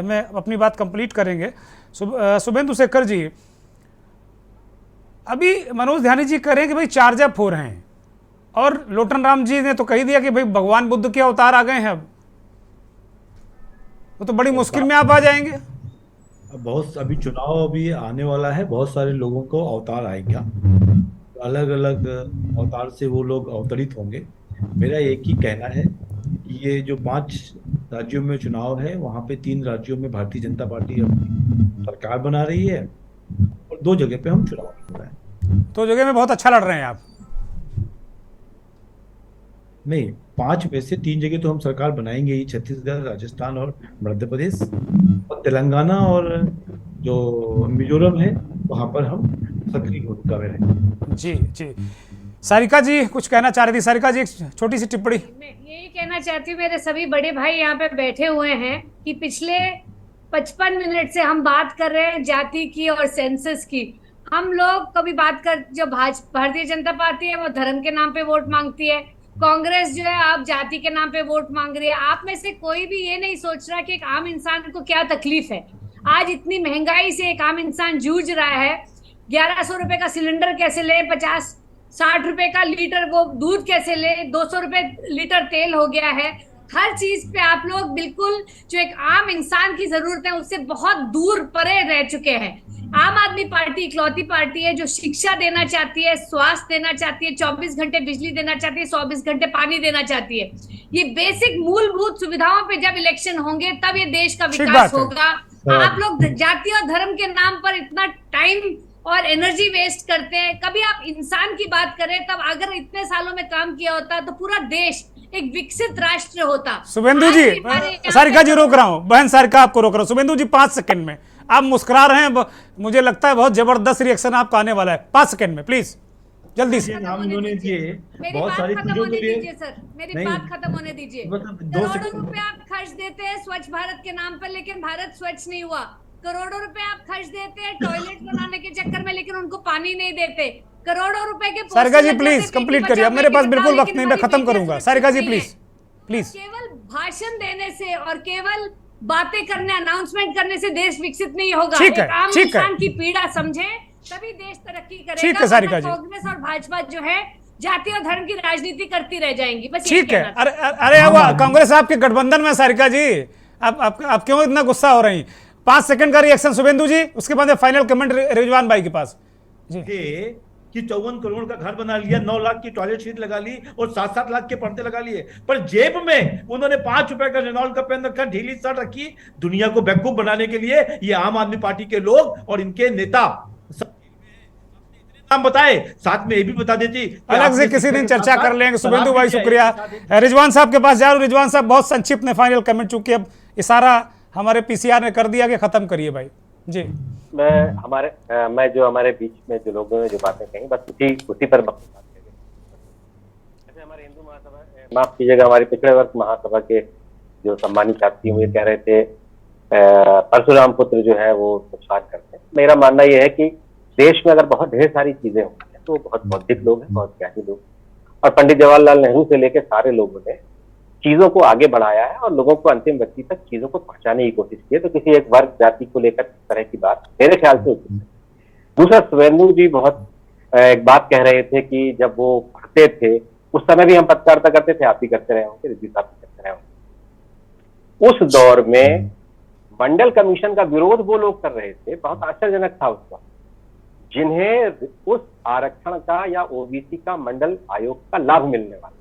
में अपनी बात कंप्लीट करेंगे। शुभेंदु शेखर जी, अभी मनोज ध्यानी जी कह रहे हैं कि भाई चार्जअप हो रहे हैं, और लोटन राम जी ने तो कह दिया कि भाई भगवान बुद्ध के अवतार आ गए हैं, अब वो तो बड़ी मुश्किल में आप आ जाएंगे। बहुत अभी चुनाव अभी आने वाला है, बहुत सारे लोगों को अवतार आएगा, अलग अलग अवतार से वो लोग अवतरित होंगे। मेरा एक ही कहना है कि ये जो 5 राज्यों में चुनाव है, वहां पे 3 राज्यों में भारतीय जनता पार्टी अपनी सरकार बना रही है, और 2 जगह पे हम चुनाव लड़ रहे हैं। 2 जगह में बहुत अच्छा लड़ रहे हैं आप। नहीं, 5 में से 3 जगह तो हम सरकार बनाएंगे ही, छत्तीसगढ़, राजस्थान और मध्य प्रदेश, और तेलंगाना और जो मिजोरम है वहां पर हम सक्रिय भूमिका में रहेंगे। जी जी, सारिका जी कुछ कहना चाह रही थी। सारिका जी, एक छोटी सी टिप्पणी। मैं यही कहना चाहती हूँ, मेरे सभी बड़े भाई यहाँ पे बैठे हुए हैं, कि पिछले 55 मिनट से हम बात कर रहे हैं जाति की और सेंसस की। हम लोग कभी बात कर, जो भारतीय जनता पार्टी है वो धर्म के नाम पे वोट मांगती है, कांग्रेस जो है आप जाति के नाम पे वोट मांग रही है। आप में से कोई भी ये नहीं सोच रहा कि एक आम इंसान को क्या तकलीफ है। आज इतनी महंगाई से एक आम इंसान जूझ रहा है। 1100 रुपए का सिलेंडर कैसे ले, 50-60 रुपए का लीटर वो दूध कैसे ले, 200 रुपए लीटर तेल हो गया है। हर चीज पे आप लोग बिल्कुल जो एक आम इंसान की जरूरत है उससे बहुत दूर परे रह चुके हैं। आम आदमी पार्टी इकलौती पार्टी है जो शिक्षा देना चाहती है, स्वास्थ्य देना चाहती है, 24 घंटे बिजली देना चाहती है, 24 घंटे पानी देना चाहती है। ये बेसिक मूलभूत सुविधाओं पे जब इलेक्शन होंगे तब ये देश का विकास होगा। आप लोग जाति और धर्म के नाम पर इतना टाइम और एनर्जी वेस्ट करते हैं। कभी आप इंसान की बात करें, तब अगर इतने सालों में काम किया होता तो पूरा देश एक विकसित राष्ट्र होता। शुभेंदु जी, सारिका जी रोक रहा हूं, बहन सारिका आपको रोक रहा हूं। शुभेंदु जी 5 सेकंड में, आप मुस्कुरा रहे हैं, मुझे लगता है बहुत जबरदस्त रिएक्शन आपका आने वाला है। 5 सेकंड में प्लीज, जल्दी से। नाम इन्होंने दिए बहुत सारी खत्म चीजों होने के लिए। दीजिए सर, मेरी बात खत्म होने दीजिए। करोड़ों रुपए आप खर्च देते हैं स्वच्छ भारत के नाम पर, लेकिन भारत स्वच्छ नहीं हुआ। करोड़ों रुपए आप खर्च देते हैं टॉयलेट बनाने के चक्कर में, लेकिन उनको पानी नहीं देते। करोड़ों रुपए के सारिका जी प्लीज कंप्लीट करिए, अब मेरे पास बिल्कुल वक्त नहीं, मैं खत्म करूंगा। सारिका जी प्लीज प्लीज। केवल भाषण देने से और केवल बातें करने, अनाउंसमेंट करने से देश विकसित नहीं होगा। ठीक है, आम ठीक है। इंसान की पीड़ा समझे तभी देश तरक्की करेगा। ठीक है सारिका जी। कांग्रेस और भाजपा जो है जाति और धर्म की राजनीति करती रह जाएंगी, बस। ठीक है। अरे कांग्रेस आपके गठबंधन में, सारिका जी आप क्यों इतना गुस्सा हो रही? 5 सेकंड का रिएक्शन शुभेंदु जी, उसके बाद फाइनल कमेंट रिजवान भाई के पास जी। कि 54 करोड़ का घर बना लिया, 9 लाख की टॉयलेट सीट लगा ली और 7-7 लाख के पर्दे लगा लिए, पर जेब में उन्होंने 5 रुपए का रेनॉल्ट का पेन रखा, ढीली शर्ट रखी। दुनिया को बेवकूफ बनाने के लिए ये आम आदमी पार्टी के लोग और इनके नेता नाम बताए, साथ में ये भी बता देती। अलग से किसी दिन चर्चा कर लेंगे। शुभेंदु भाई शुक्रिया। रिजवान साहब के पास जा रहा हूं। रिजवान साहब बहुत संक्षिप्त में फाइनल कमेंट, चूंकि अब इशारा हमारे पीसीआर ने कर दिया कि खत्म करिए भाई जी। मैं जो हमारे बीच में जो लोगों ने जो बातें कही, बस उसी पर बात करेंगे। जैसे हमारे हिंदू महासभा, माफ कीजिएगा, हमारी पिछड़े वर्ग महासभा के जो सम्मानित साथी हुए कह रहे थे परशुराम पुत्र जो है वो नुकसान करते हैं। मेरा मानना यह है कि देश में अगर बहुत ढेर सारी चीजें होती हैं तो बहुत बौद्धिक लोग हैं, बहुत ज्ञानी लोग, और पंडित जवाहरलाल नेहरू से लेकर सारे लोगों ने चीजों को आगे बढ़ाया है और लोगों को अंतिम व्यक्ति तक चीजों को पहुंचाने की कोशिश की है। तो किसी एक वर्ग जाति को लेकर इस तरह की बात मेरे ख्याल से उचित है। दूसरा, शुभेंदु जी बहुत एक बात कह रहे थे कि जब वो पढ़ते थे उस समय भी हम पत्रकारिता करते थे, आप भी करते रहे होंगे, रिद्धि साहब भी करते रहे होंगे। उस दौर में मंडल कमीशन का विरोध वो लोग कर रहे थे, बहुत आश्चर्यजनक था उसका, जिन्हें उस आरक्षण का या ओबीसी का मंडल आयोग का लाभ मिलने वाला,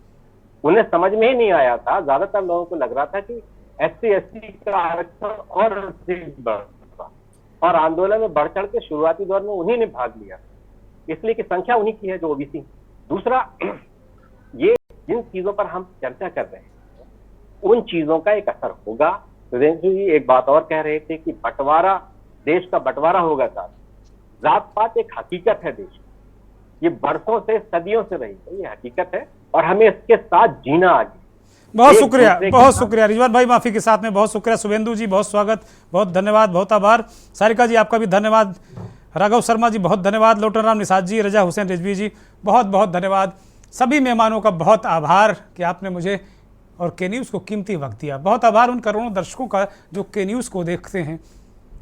उन्हें समझ में ही नहीं आया था। ज्यादातर लोगों को लग रहा था कि SC/ST का आरक्षण और अधिक बढ़ा, और आंदोलन में बढ़ चढ़ के शुरुआती दौर में उन्हीं ने भाग लिया, इसलिए कि संख्या उन्हीं की है जो ओबीसी। दूसरा, ये जिन चीजों पर हम चर्चा कर रहे हैं उन चीजों का एक असर होगा। सुरेंद्र जी एक बात और कह रहे थे कि बंटवारा, देश का बंटवारा होगा साथ। जात पात एक हकीकत है देश, ये बरसों से, सदियों से रही है, ये हकीकत है, और हमें इसके साथ जीना आगे। बहुत एक शुक्रिया, दूसरे के बहुत साथ- शुक्रिया रिजवान भाई, माफी के साथ में बहुत शुक्रिया। शुभेंदु जी बहुत स्वागत, बहुत धन्यवाद, बहुत आभार। सारिका जी आपका भी धन्यवाद। राघव शर्मा जी बहुत धन्यवाद। लोटन राम निषाद जी, रजा हुसैन रिजवी जी बहुत बहुत धन्यवाद। सभी मेहमानों का बहुत आभार कि आपने मुझे और के न्यूज़ को कीमती वक्त दिया। बहुत आभार उन करोड़ों दर्शकों का जो के न्यूज़ को देखते हैं,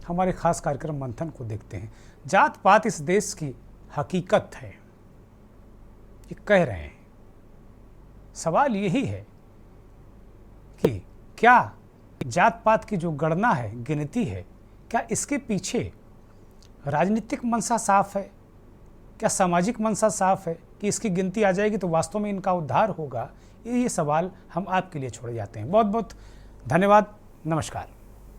हमारे खास कार्यक्रम मंथन को देखते हैं। जात पात इस देश की हकीकत है, ये कह रहे हैं। सवाल यही है कि क्या जात पात की जो गणना है, गिनती है, क्या इसके पीछे राजनीतिक मंशा साफ है? क्या सामाजिक मंशा साफ है कि इसकी गिनती आ जाएगी तो वास्तव में इनका उद्धार होगा? ये सवाल हम आपके लिए छोड़े जाते हैं। बहुत बहुत धन्यवाद। नमस्कार।